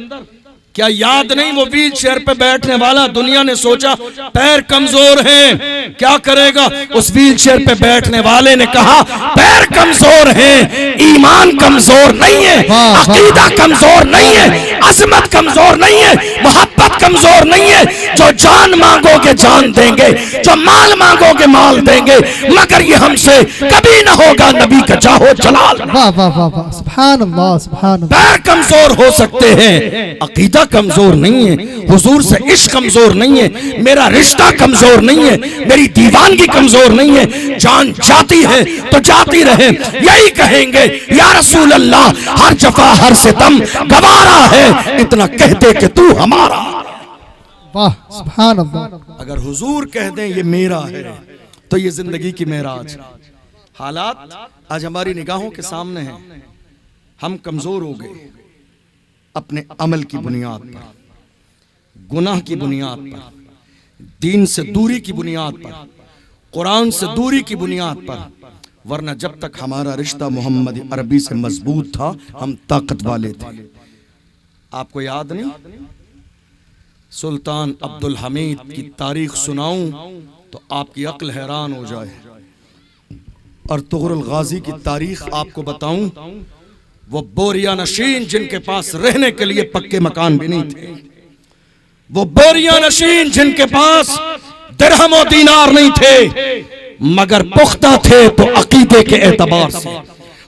क्या याद नहीं वो व्हील चेयर पे बैठने वाला? दुनिया ने सोचा पैर कमजोर हैं, क्या करेगा? उस व्हील चेयर पे बैठने वाले ने कहा पैर कमजोर हैं, ईमान कमजोर नहीं है, अकीदा कमजोर नहीं है, अजमत कमजोर नहीं है, मोहब्बत कमजोर नहीं है। जो जान मांगोगे जान देंगे, जो माल मांगोगे माल देंगे, मगर ये हमसे कभी ना होगा नबी का चाहो जलाल। वाह वाह वाह वाह, सुभान अल्लाह सुभान अल्लाह। पैर कमजोर हो सकते हैं, अकीदा कमजोर नहीं है, हुजूर से इश्क कमजोर नहीं है, मेरा रिश्ता कमजोर नहीं है, मेरी दीवानगी कमजोर नहीं है। जान जाती है तो जाती रहे, यही कहेंगे या रसूल अल्लाह, हर जफा हर सितम गवारा है, इतना कहते कि तू हमारा। वाह सुभान अल्लाह। अगर हुजूर कह दें ये मेरा है तो ये जिंदगी की मेराज। हालात आज हमारी निगाहों के सामने हैं, हम कमजोर हो गए अपने अमल की बुनियाद पर, गुनाह की बुनियाद पर, दीन से दूरी की बुनियाद पर, कुरान से दूरी की बुनियाद पर। वरना जब तक हमारा रिश्ता मोहम्मद अरबी से मजबूत था हम ताकत वाले थे। आपको याद नहीं, सुल्तान अब्दुल हमीद की तारीख सुनाऊं तो आपकी अक्ल हैरान हो जाए, और तुगरुल गाजी की तारीख आपको बताऊं, वो बोरिया नशीन जिनके पास रहने के लिए पक्के मकान भी नहीं थे, वो बोरिया नशीन जिनके पास दिरहम और दीनार नहीं थे, मगर पुख्ता थे तो अकीदे के एतबार से,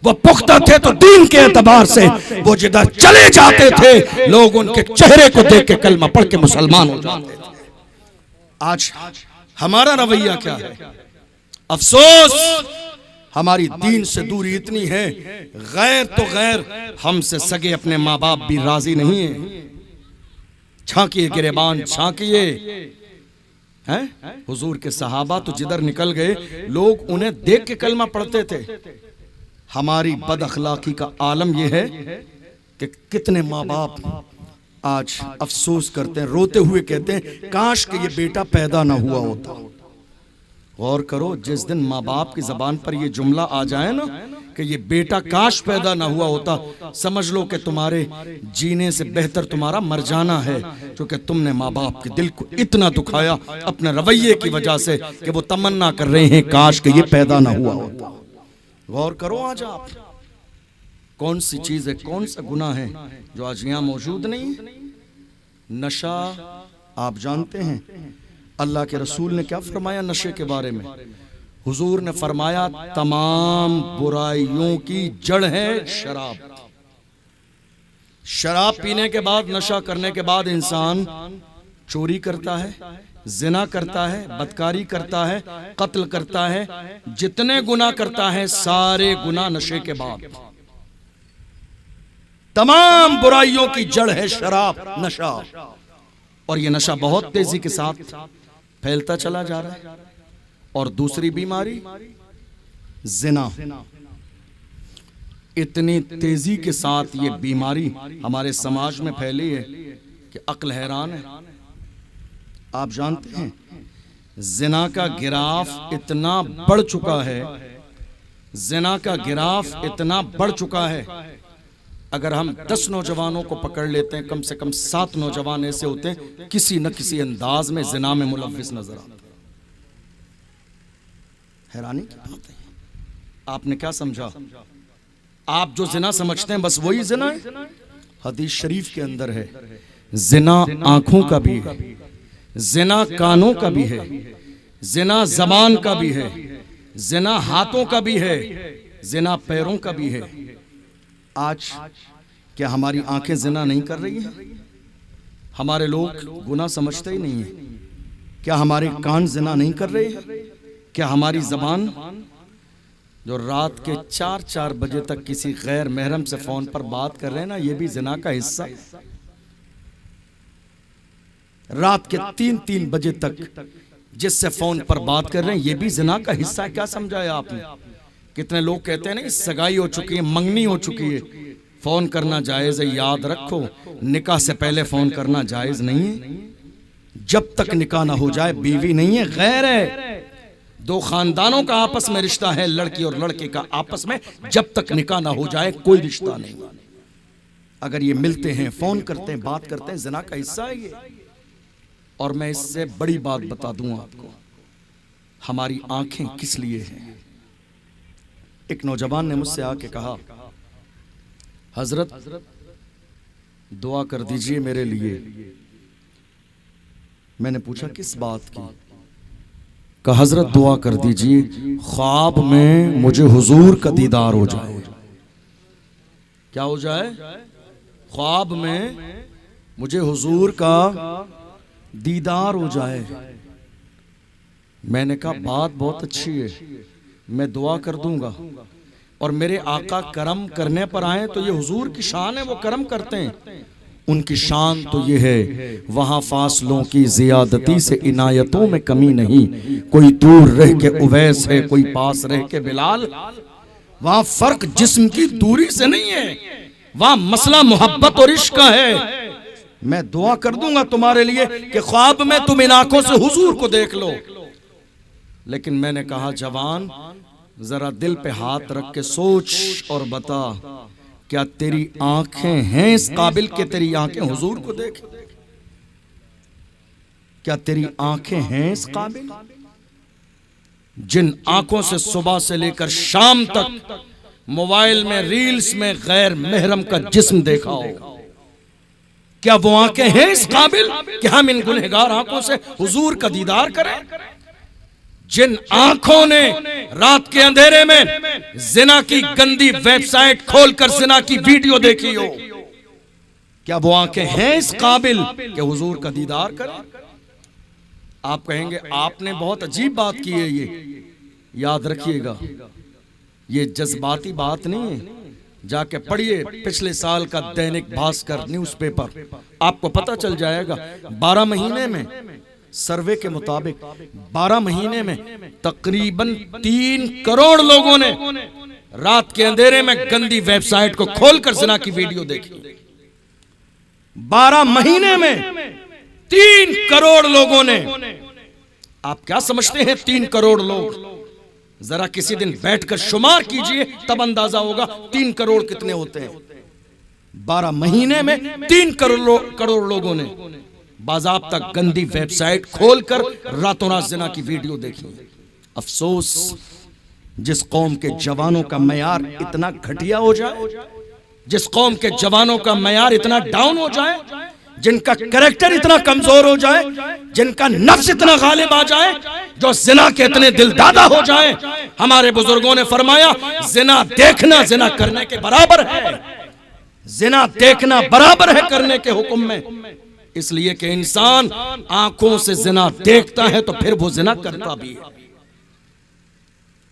वो पुख्ता थे तो दीन के एतबार से, वो जिधर चले जाते थे लोग उनके चेहरे को देख के कलमा पढ़ के मुसलमान हो जाते थे। आज हमारा रवैया क्या है? अफसोस हमारी दीन से दूरी इतनी है, गैर तो गैर, हमसे सगे अपने माँ बाप भी राजी नहीं है। झांकिए गिरेबान झांकिए, हैं हुजूर के सहाबा तो जिधर निकल गए लोग उन्हें देख के कलमा पढ़ते थे। हमारी बद अखलाकी का आलम यह है कि कितने माँ बाप आज अफसोस करते हैं, रोते हुए कहते हैं काश कि ये बेटा पैदा ना हुआ होता। गौर करो, जिस दिन माँ बाप की जबान पर ये जुमला आ जाए ना कि ये बेटा काश पैदा ना हुआ होता, समझ लो कि तुम्हारे जीने से बेहतर तुम्हारा मर जाना है, क्योंकि तुमने माँ बाप के दिल को इतना दुखाया अपने रवैये की वजह से कि वो तमन्ना कर रहे हैं काश कि ये पैदा ना हुआ होता। गौर करो, आज आप कौन सी चीज है, कौन सा गुनाह है जो आज यहाँ मौजूद नहीं है? नशा। आप जानते हैं अल्लाह के रसूल ने क्या फरमाया नशे के बारे में? हुजूर ने फरमाया तमाम बुराइयों की जड़ है शराब। शराब पीने के बाद, नशा करने के बाद इंसान चोरी करता है, जिना करता है, बदकारी करता है, कत्ल करता है, जितने गुनाह करता है सारे गुनाह नशे के बाद। तमाम बुराइयों की जड़ है शराब, नशा। और ये नशा बहुत तेजी के साथ फैलता चला जा रहा है। और दूसरी बीमारी जिना। इतनी तेजी के साथ ये बीमारी हमारे समाज में फैली है कि अक्ल हैरान है। आप जानते हैं जिना का गिराफ इतना बढ़ चुका है, जिना का गिराफ इतना बढ़ चुका है, अगर हम 10 नौजवानों को पकड़ लेते हैं, कम से कम 7 नौजवान ऐसे होते हैं किसी न किसी अंदाज में जिना में मुलव्विस नजर आते हैं। हैरानी की बात है। आपने क्या समझा? आप जो जिना समझते हैं बस वही जिना है। हदीस शरीफ के अंदर है जिना आंखों का भी है, जिना कानों का भी है, जिना जबान का भी है, जिना हाथों का भी है, जिना पैरों का भी है। आज क्या हमारी आंखें जिना नहीं कर रही हैं? हमारे लोग गुनाह समझते ही नहीं है। क्या हमारे कान जिना नहीं कर रहे हैं? क्या हमारी जबान जो रात के 4-4 बजे तक किसी गैर महरम से फोन पर बात कर रहे हैं ना, ये भी जिना का हिस्सा? रात के 3-3 बजे तक जिससे फोन पर बात कर रहे हैं ये भी जिना का हिस्सा है। क्या समझाया आपने? कितने लोग कहते हैं ना सगाई हो चुकी है, मंगनी हो चुकी है, फोन करना जायज है। याद रखो निकाह से पहले फोन करना जायज नहीं है। जब तक निकाह ना हो जाए बीवी नहीं है, गैर है। दो खानदानों का आपस में रिश्ता है, लड़की और लड़के का आपस में, जब तक निकाह ना हो जाए कोई रिश्ता नहीं। अगर ये मिलते हैं, फोन करते हैं, बात करते हैं, जिना का हिस्सा है ये। और मैं इससे बड़ी बात बता दूं आपको, हमारी आंखें किस लिए हैं। एक नौजवान ने मुझसे आके कहा हजरत दुआ कर दीजिए मेरे लिए। मैंने पूछा किस बात की? कहा हजरत दुआ कर दीजिए ख्वाब में मुझे हुजूर का दीदार हो जाए। क्या हो जाए? ख्वाब में मुझे हुजूर का दीदार हो जाए। मैंने कहा बात बहुत अच्छी है, मैं दुआ कर दूंगा। और मेरे आका करम करने पर आए तो ये हुजूर की शान है, वो करम करते हैं। उनकी शान तो ये है वहां फासलों की जियादती से इनायतों में कमी नहीं। कोई दूर रह के उवैस है, कोई पास रह के बिलाल। वहां फर्क जिस्म की दूरी से नहीं है, वहां मसला मोहब्बत और इश्क का है। मैं दुआ कर दूंगा तुम्हारे लिए कि ख्वाब में तुम इन आंखों से हुजूर को देख लो। लेकिन मैंने कहा जवान जरा दिल पे हाथ रख के सोच और बता, क्या तेरी आंखें हैं इस काबिल कि तेरी आंखें हुजूर को देखें? क्या तेरी आंखें हैं इस काबिल? जिन आंखों से सुबह से लेकर शाम तक मोबाइल में रील्स में गैर महरम का जिस्म देखा हो, क्या वो आंखें हैं इस काबिल कि हम इन गुनहगार आंखों से हुजूर का दीदार करें? जिन आंखों ने रात के अंधेरे में जिना की गंदी वेबसाइट खोलकर जिना की वीडियो देखी हो, क्या वो आंखें हैं इस काबिल कि हुजूर का दीदार करें? आप कहेंगे आपने बहुत अजीब बात की है। ये याद रखिएगा, ये जज्बाती बात नहीं है। जाके पढ़िए पिछले साल का दैनिक भास्कर न्यूज़पेपर, आपको पता चल जाएगा। 12 महीने में सर्वे के मुताबिक 12 महीने में तकरीबन 3 करोड़ लोगों ने रात के अंधेरे में गंदी वेबसाइट को खोलकर जिना की वीडियो देखी। 12 महीने में 3 करोड़ लोगों ने, आप क्या समझते हैं 3 करोड़ लोग? जरा किसी दिन बैठकर शुमार कीजिए, तब अंदाजा होगा 3 करोड़ कितने होते हैं। 12 महीने में 3 करोड़ लोगों ने बाज़ाब्ता गंदी वेबसाइट खोलकर रातों रात ज़िना की वीडियो देखी। अफसोस, जिस कौम के जवानों का मयार इतना घटिया हो जाए, जिस कौम के जवानों का मयार इतना डाउन हो जाए, जिनका कैरेक्टर इतना कमजोर हो जाए, जिनका नफ्स इतना गालिब आ जाए, जो जिना के इतने दिलदादा हो जाए। हमारे बुजुर्गों ने फरमाया, जिना देखना जिना करने के बराबर है। जिना देखना बराबर है करने के हुक्म में, इसलिए कि इंसान आंखों से जिना देखता है तो फिर वो जिना करता भी है।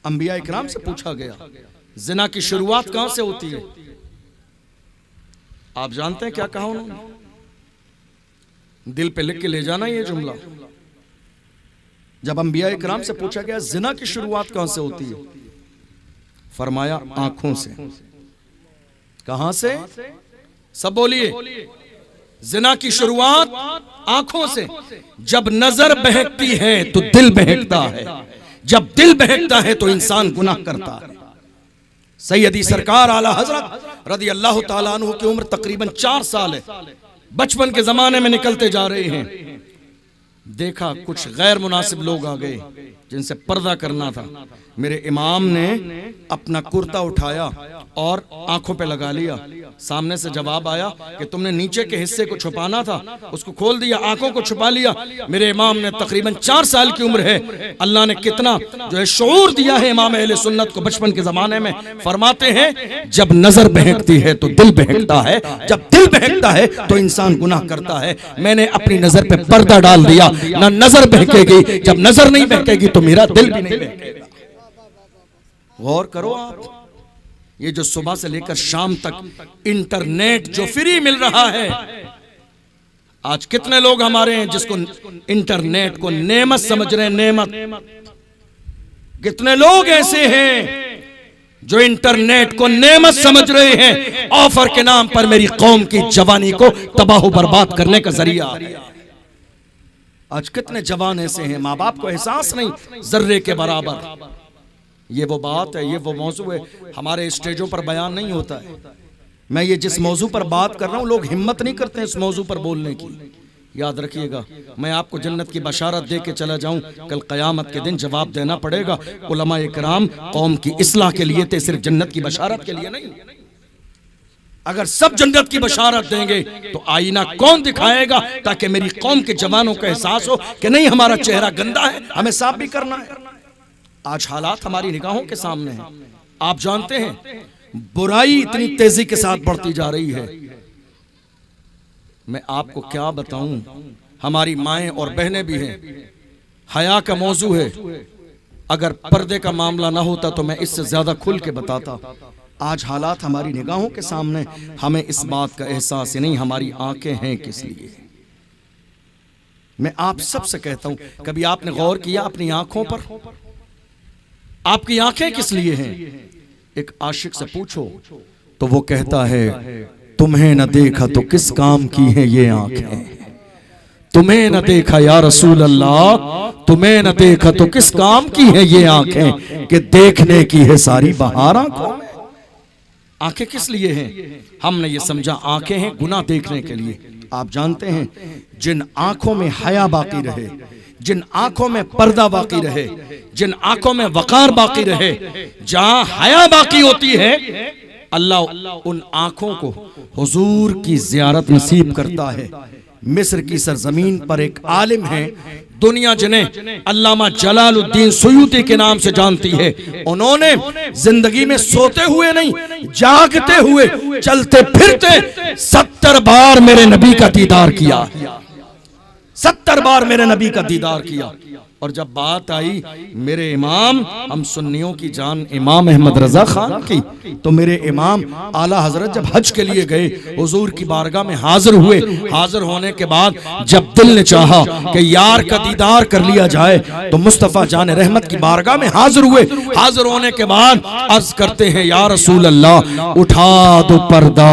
अंबिया इकराम से पूछा गया, जिना की शुरुआत कहां से होती है? आप जानते हैं क्या कहा उन्होंने? दिल पे लिख के ले जाना ये जुमला। जब अंबिया इकराम से पूछा गया जिना की शुरुआत कहां से होती है, फरमाया आंखों से। कहां से? सब बोलिए। जिना की शुरुआत आंखों से। जब नजर बहकती है तो दिल बहकता है, जब दिल बहकता है तो इंसान गुनाह करता है। सैयदी सरकार आला हजरत रदी अल्लाह ताला अन्हु की उम्र तकरीबन 4 साल है। बचपन के जमाने में निकलते जा रहे हैं, देखा कुछ गैर मुनासिब लोग आ गए जिनसे पर्दा करना था। मेरे इमाम ने अपना कुर्ता उठाया और आंखों पे लगा लिया। सामने से जवाब आया कि तुमने नीचे के हिस्से को छुपाना था, उसको खोल दिया, आंखों को छुपा लिया। मेरे इमाम ने तकरीबन 4 साल की उम्र है, अल्लाह ने कितना जो है शऊर दिया है इमाम अहले सुन्नत को बचपन के जमाने में। फरमाते हैं जब नजर बहकती है तो दिल बहकता है, जब दिल बहकता है तो इंसान गुनाह करता है। मैंने अपनी नजर पे पर्दा डाल दिया, ना नजर बहकेगी, जब नजर नहीं बहकेगी तो मेरा दिल भी नहीं बहकेगा। गौर करो आप, ये जो सुबह से लेकर शाम तक इंटरनेट जो फ्री मिल रहा है, आज कितने लोग हमारे हैं जिसको इंटरनेट को नेमत समझ रहे हैं, नेमत। कितने लोग ऐसे हैं जो इंटरनेट को नेमत समझ रहे हैं, ऑफर के नाम पर मेरी कौम की जवानी को तबाह बर्बाद करने का जरिया। आज कितने जवान ऐसे हैं, माँ बाप को एहसास नहीं जर्रे के बराबर। ये वो बात है, ये वो मौजू है, हमारे स्टेजों पर बयान नहीं होता है। मैं ये जिस मौजू पर बात कर रहा हूं, लोग हिम्मत नहीं करते हैं इस मौजू पर बोलने की। याद रखिएगा, मैं आपको जन्नत की बशारत दे के चला जाऊं, कल क़यामत के दिन जवाब देना पड़ेगा। उलमा इकराम कौम की इस्लाह के लिए थे, सिर्फ जन्नत की बशारत के लिए नहीं। अगर सब जन्नत की बशारत देंगे तो आईना कौन दिखाएगा, ताकि मेरी कौम के जवानों का एहसास हो कि नहीं हमारा चेहरा गंदा है, हमें साफ भी करना है। आज हालात हमारी निगाहों के सामने हैं। आप जानते हैं बुराई इतनी तेजी के साथ बढ़ती जा रही है, मैं आपको क्या बताऊं। हमारी माएं और बहनें भी हैं, हया का मौजू है। अगर पर्दे का मामला ना होता तो मैं इससे ज्यादा खुल के बताता। आज हालात हमारी निगाहों के सामने, हमें इस बात का एहसास ही नहीं हमारी आंखें हैं किस लिए। मैं आप सबसे कहता हूं, कभी आपने गौर किया अपनी आंखों पर? आपकी आंखें किस लिए हैं? एक आशिक से पूछो तो वो कहता है तुम्हें न देखा तो किस काम की है ये आंखें, तुम्हें न देखा या रसूल अल्लाह, तुम्हें न देखा तो किस काम की है ये आंखें, कि देखने की है सारी बहार आंखों में। आंखें किस लिए हैं? हमने ये समझा आंखें हैं गुनाह देखने के लिए। आप जानते हैं जिन आंखों में हया बाकी रहे, जिन आंखों में पर्दा बाकी रहे, जिन आंखों में वकार बाकी रहे, जहां हया बाकी होती है, अल्लाह उन आंखों को हुजूर की जियारत नसीब करता है। मिस्र की सरजमीन पर एक आलिम है, दुनिया जिन्हें अल्लामा जलालुद्दीन सुयूती के नाम से जानती है, उन्होंने जिंदगी में सोते हुए नहीं, जागते हुए, चलते फिरते 70 बार मेरे नबी का दीदार किया। 70 बार मेरे नबी का दीदार किया। और जब बात आई मेरे इमाम, हम सुन्नियों की जान इमाम अहमद रजा खान की, तो मेरे इमाम आला हजरत जब हज के लिए गए, हुजूर की बारगाह में हाजिर हुए। हाजिर होने के बाद जब दिल ने चाहा कि यार का दीदार कर लिया जाए, तो मुस्तफ़ा जान रहमत की बारगाह में हाजिर हुए। हाजिर होने के बाद अर्ज करते हैं, या रसूल अल्लाह, उठा दो पर्दा,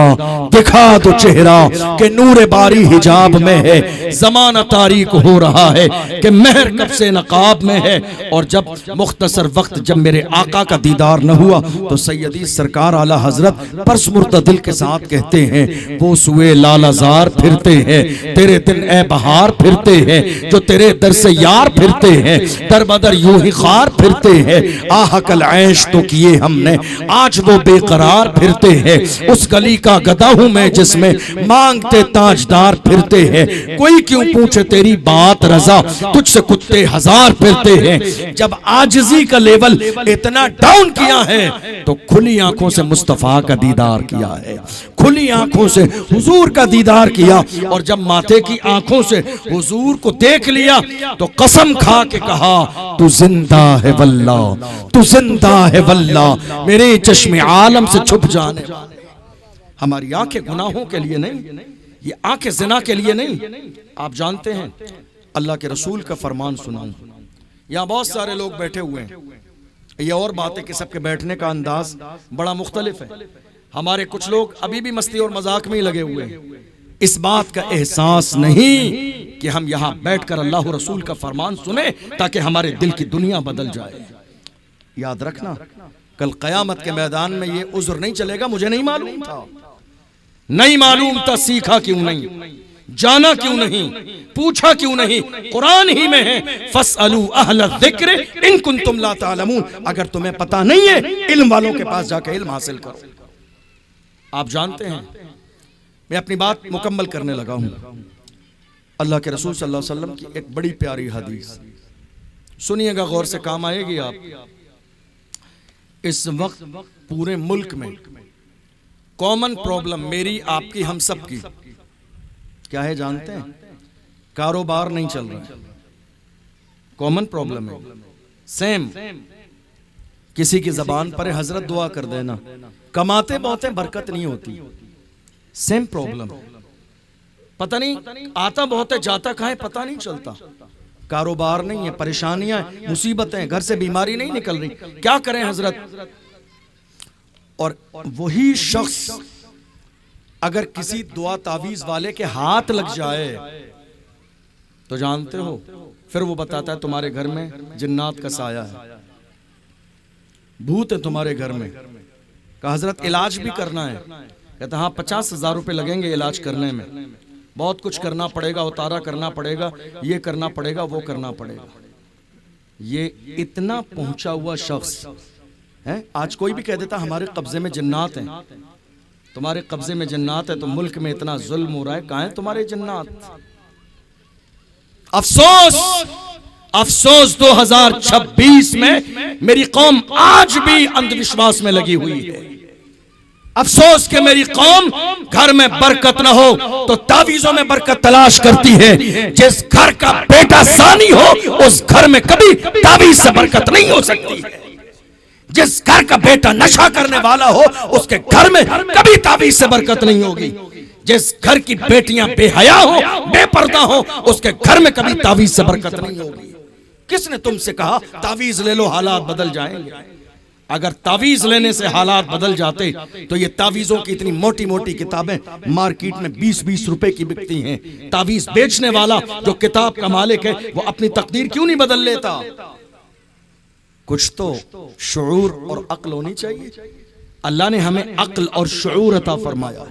दिखा दो चेहरा कि नूर बारी हिजाब में है, जमाना तारीक हो रहा है कि महर कब से नकाब में है। और जब मुख्तसर वक्त जब मेरे आका का दीदार न हुआ, तो सैयदी सरकार आला हजरत परस मुर्तदिल के साथ कहते हैं, वो सुए लालाजार फिरते हैं, तेरे दिन ए बहार फिरते हैं, जो तेरे दर से यार फिरते हैं, दर बदर यूं ही खार फिरते हैं। आह कल ऐश तो किए हमने, आज वो बेकरार फिरते हैं। उस गली का गदा हूं मैं जिसमें मांगते ताजदार फिरते हैं। कोई क्यों पूछे तेरी बात रजा, तुझसे कुत्ते हजार फिरते हैं। जब आजिजी का लेवल इतना डाउन किया है, तो खुली आंखों से मुस्तफा का दीदार किया है, खुली आंखों से हुजूर का दीदार किया। और जब माथे की आंखों से हुजूर को देख लिया, तो कसम खा के कहा, तू जिंदा है वल्ला, तू जिंदा है वल्ला, मेरे चश्मे आलम से छुप जाने। हमारी आंखें गुनाहों के लिए नहीं, ये आंखें जिना के लिए नहीं। आप जानते हैं, अल्लाह के रसूल का फरमान सुनाऊं, यहाँ बहुत सारे लोग बैठे हुए हैं। ये और बात है कि सबके बैठने का अंदाज बड़ा मुख्तलिफ है। हमारे कुछ लोग अभी भी मस्ती और मजाक में ही लगे हुए हैं। इस बात का एहसास नहीं कि हम यहाँ बैठकर अल्लाह रसूल का फरमान सुने ताकि हमारे दिल की दुनिया बदल जाए। याद रखना, कल कयामत के मैदान में ये उज़्र नहीं चलेगा, मुझे नहीं मालूम था, नहीं मालूम था, सीखा क्यों नहीं, जाना क्यों नहीं, पूछा क्यों नहीं। कुरान ही में है, फसअलू अहल ज़िक्र इन कुंतुम ला तालमून, अगर तुम्हें पता नहीं है, इल्म वालों के पास जाकर इल्म हासिल करो। आप जानते हैं, मैं अपनी बात मुकम्मल करने लगा हूं। अल्लाह के रसूल सल्लल्लाहु अलैहि वसल्लम की एक बड़ी प्यारी हदीस सुनिएगा, गौर से काम आएगी आप। इस वक्त पूरे मुल्क में कॉमन प्रॉब्लम मेरी, आपकी, हम सब की क्या है जानते हैं? कारोबार नहीं चल रहा, कॉमन प्रॉब्लम है, सेम। किसी की जबान पर हजरत दुआ कर देना, कमाते बहुत हैं, बरकत नहीं होती, सेम प्रॉब्लम। पता नहीं आता बहुत है, जाता कहाँ है पता नहीं चलता। कारोबार नहीं है, परेशानियां, मुसीबतें, घर से बीमारी नहीं निकल रही, क्या करें हजरत? और वही शख्स अगर किसी दुआ तावीज वाले के हाथ लग जाए, तो जानते हो, फिर वो बताता है तुम्हारे घर में जिन्नात का साया है, भूत है तुम्हारे घर में। कहा हजरत इलाज भी करना है? कहता हाँ, 50,000 रुपए लगेंगे इलाज करने में, बहुत कुछ करना पड़ेगा, उतारा करना पड़ेगा, ये करना पड़ेगा, वो करना पड़ेगा। ये इतना पहुंचा हुआ शख्स है। आज कोई भी कह देता हमारे कब्जे में जिन्नात हैं, तुम्हारे कब्जे में जिन्नात है, तो मुल्क में इतना जुल्म हो रहा है, कहाँ है तुम्हारे जिन्नात? अफसोस, अफसोस 2026 में मेरी कौम आज भी अंधविश्वास में लगी हुई है। अफसोस कि मेरी कौम घर में बरकत न हो तो तावीजों में बरकत तलाश करती है। जिस घर का बेटा सानी हो, उस घर में कभी तावीज से बरकत नहीं हो सकती है। जिस घर का बेटा नशा करने वाला हो, उसके घर में कभी तावीज से बरकत नहीं होगी। जिस घर की बेटियां बेहया हो, बेपर्दा हो, उसके घर में कभी तावीज से बरकत नहीं होगी। किसने तुमसे कहा तावीज ले लो हालात बदल जाएंगे? अगर तावीज लेने से हालात बदल जाते तो ये तावीजों की इतनी मोटी मोटी किताबें मार्केट में 20-20 रुपए की बिकती हैं। तावीज बेचने वाला जो किताब का मालिक है, वो अपनी तकदीर क्यों नहीं बदल लेता? कुछ तो शऊर और अक्ल होनी चाहिए। अल्लाह ने हमें अक्ल और शऊर अता फरमाया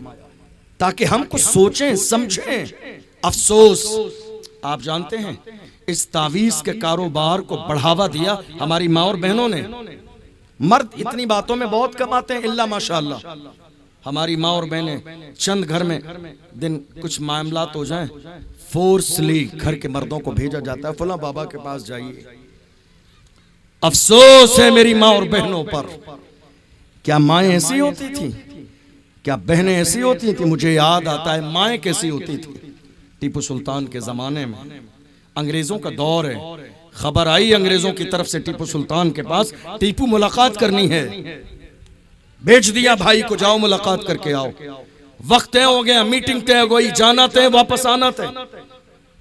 ताकि हम कुछ सोचें समझें। अफसोस, आप जानते हैं, इस तावीज के कारोबार को बढ़ावा दिया हमारी माँ और बहनों ने। मर्द इतनी बातों में बहुत कमाते हैं, इल्ला माशाअल्लाह। हमारी माँ और बहनें चंद घर में दिन कुछ मामलात हो जाएं, फोर्सली घर के मर्दों को भेजा जाता है, फला बाबा के पास जाइए। अफसोस है मेरी माँ और बहनों पर। क्या माएँ ऐसी होती थी? क्या बहनें ऐसी होती थी? मुझे याद आता है माएँ कैसी होती थी। टीपू सुल्तान के जमाने में, अंग्रेजों का दौर है, खबर आई अंग्रेजों की तरफ से टीपू सुल्तान के पास, टीपू मुलाकात करनी है। भेज दिया भाई को, जाओ मुलाकात करके आओ। वक्त तय हो गया, मीटिंग तय हो गई, जाना तय, वापस आना तय।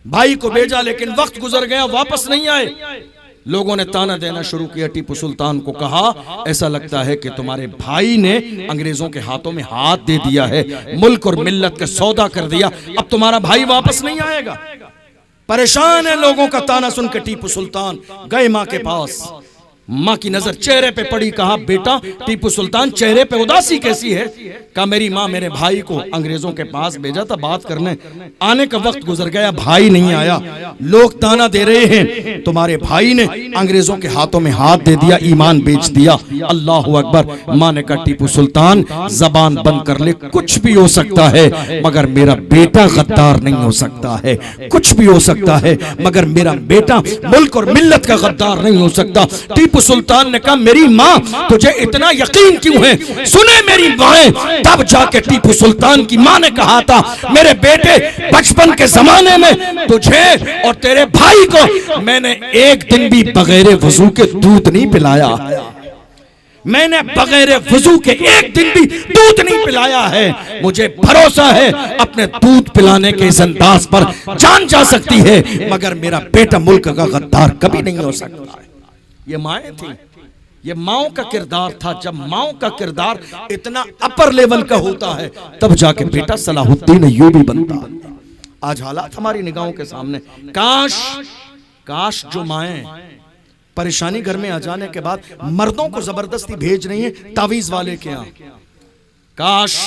भाई को भेजा लेकिन वक्त गुजर गया, वापस नहीं आए। लोगों ने ताना देना शुरू किया। टीपू सुल्तान को कहा, ऐसा लगता है कि तुम्हारे भाई ने अंग्रेजों के हाथों में हाथ दे दिया है, मुल्क और मिल्लत का सौदा कर दिया, अब तुम्हारा भाई वापस नहीं आएगा। परेशान है लोगों का ताना सुन के टीपू सुल्तान गए माँ के पास। माँ की नजर चेहरे पे पड़ी। कहा, बेटा टीपू सुल्तान चेहरे पे उदासी कैसी है? कहा, मेरी माँ मेरे भाई को अंग्रेजों के पास भेजा था बात करने, आने का वक्त गुजर गया, भाई नहीं आया। लोग ताना दे रहे हैं तुम्हारे भाई ने अंग्रेजों के हाथों में हाथ दे दिया, ईमान बेच दिया। अल्लाह अकबर। माँ ने कहा, टीपू सुल्तान जबान बंद कर ले, कुछ भी हो सकता है मगर मेरा बेटा गद्दार नहीं हो सकता है। कुछ भी हो सकता है मगर मेरा बेटा मुल्क और मिल्लत का गद्दार नहीं हो सकता। टीपू सुल्तान ने कहा, मेरी माँ तुझे इतना यकीन क्यों है? सुने मेरी माँ, तब जाके टीपू सुल्तान की माँ ने कहा था, मेरे बेटे बचपन के जमाने में तुझे और तेरे भाई को मैंने एक दिन भी बगैर वजू के दूध नहीं पिलाया। मैंने बगैर वजू के एक दिन भी दूध नहीं पिलाया है। मुझे भरोसा है अपने दूध पिलाने के इस अंदाज पर जान जा सकती है, मगर मेरा बेटा मुल्क का गद्दार कभी नहीं हो सकता है। ये माएँ थी, ये माओ का किरदार था। जब माओ का किरदार इतना अपर लेवल का होता है तब जाके बेटा सलाहुद्दीन अय्यूबी बनता। आज हालात हमारी निगाहों के सामने। काश जो माएँ परेशानी घर में आ जाने के बाद मर्दों को जबरदस्ती भेज रही है तावीज वाले के यहाँ, काश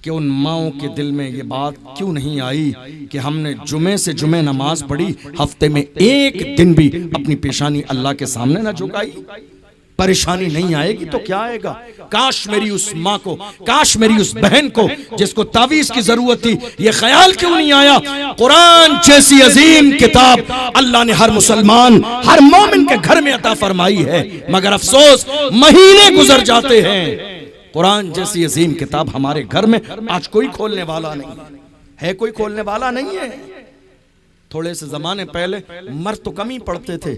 कि उन माओं के दिल में ये बात क्यों नहीं आई कि हमने जुमे से जुमे नमाज पढ़ी, हफ्ते में एक दिन भी अपनी पेशानी अल्लाह के सामने ना झुकाई। परेशानी नहीं आएगी तो क्या आएगा? काश मेरी उस माँ को, काश मेरी उस बहन को जिसको तावीज की जरूरत थी, ये ख्याल क्यों नहीं आया? कुरान जैसी अजीम किताब अल्लाह ने हर मुसलमान, हर मोमिन के घर में अता फरमाई है, मगर अफसोस महीने गुजर जाते हैं, कुरान जैसी अजीम किताब हमारे घर में आज कोई खोलने वाला नहीं है। कोई खोलने वाला नहीं है। थोड़े से जमाने पहले मर्द तो कम ही पढ़ते थे,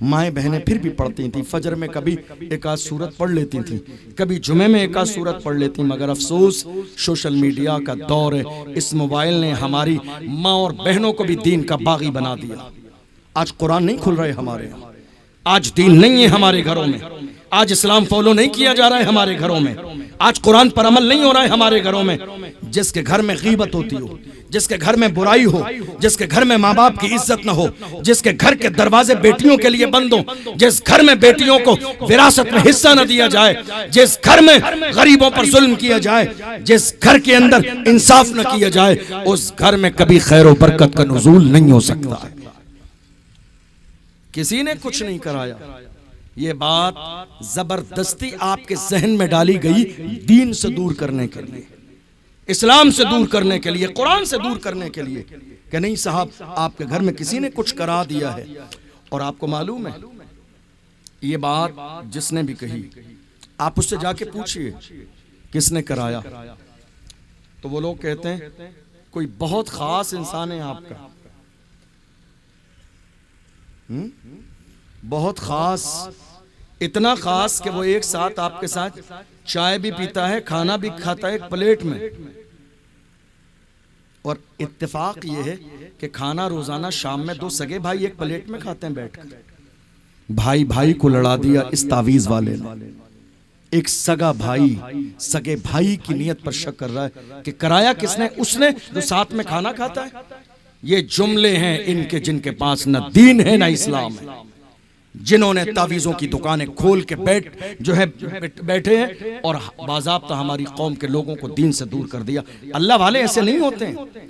माएँ बहनें फिर भी पढ़ती थी। फजर में कभी एक आध सूरत पढ़ लेती थी, कभी जुमे में एक आध सूरत पढ़ लेती। मगर अफसोस सोशल मीडिया का दौर है, इस मोबाइल ने हमारी माँ और बहनों को भी दीन का बागी बना दिया। आज कुरान नहीं खुल रहे हमारे यहाँ, आज दीन नहीं है हमारे घरों में, आज इस्लाम फॉलो नहीं किया जा रहा है हमारे घरों में, आज कुरान पर अमल नहीं हो रहा है हमारे घरों में। जिसके घर में गीबत होती हो, जिसके घर में बुराई हो, जिसके घर में माँ बाप की इज्जत न हो, जिसके घर के दरवाजे बेटियों के लिए बंद हो, जिस घर में बेटियों को विरासत में हिस्सा न दिया जाए, जिस घर में गरीबों पर जुल्म किया जाए, जिस घर के अंदर इंसाफ न किया जाए, उस घर में कभी खैर और बरकत का नुज़ूल नहीं हो सकता। किसी ने कुछ नहीं कराया। ये बात जबरदस्ती आपके जहन में डाली गई दीन से दूर करने के लिए, इस्लाम से दूर करने के लिए, कुरान से दूर करने के लिए कि नहीं साहब आपके घर में किसी ने कुछ करा दिया है। और आपको मालूम है ये बात जिसने भी कही, आप उससे जाके पूछिए किसने कराया, तो वो लोग कहते हैं कोई बहुत खास इंसान है आपका, बहुत खास, इतना खास कि वो एक साथ आपके साथ चाय भी पीता है, खाना भी खाता है एक प्लेट में। और इत्तेफाक ये है कि खाना रोजाना शाम में 2 सगे भाई एक प्लेट में खाते हैं बैठकर। भाई भाई को लड़ा दिया इस तावीज वाले ने। एक सगा भाई सगे भाई की नियत पर शक कर रहा है कि कराया किसने? उसने जो साथ में खाना खाता है। ये जुमले हैं इनके जिनके पास न दीन है न इस्लाम है, जिन्होंने तावीज़ों की दुकानें खोल के बैठे हैं और बाज़ाब्ता हमारी कौम के लोगों को दीन से दूर कर दिया। अल्लाह वाले ऐसे नहीं होते हैं।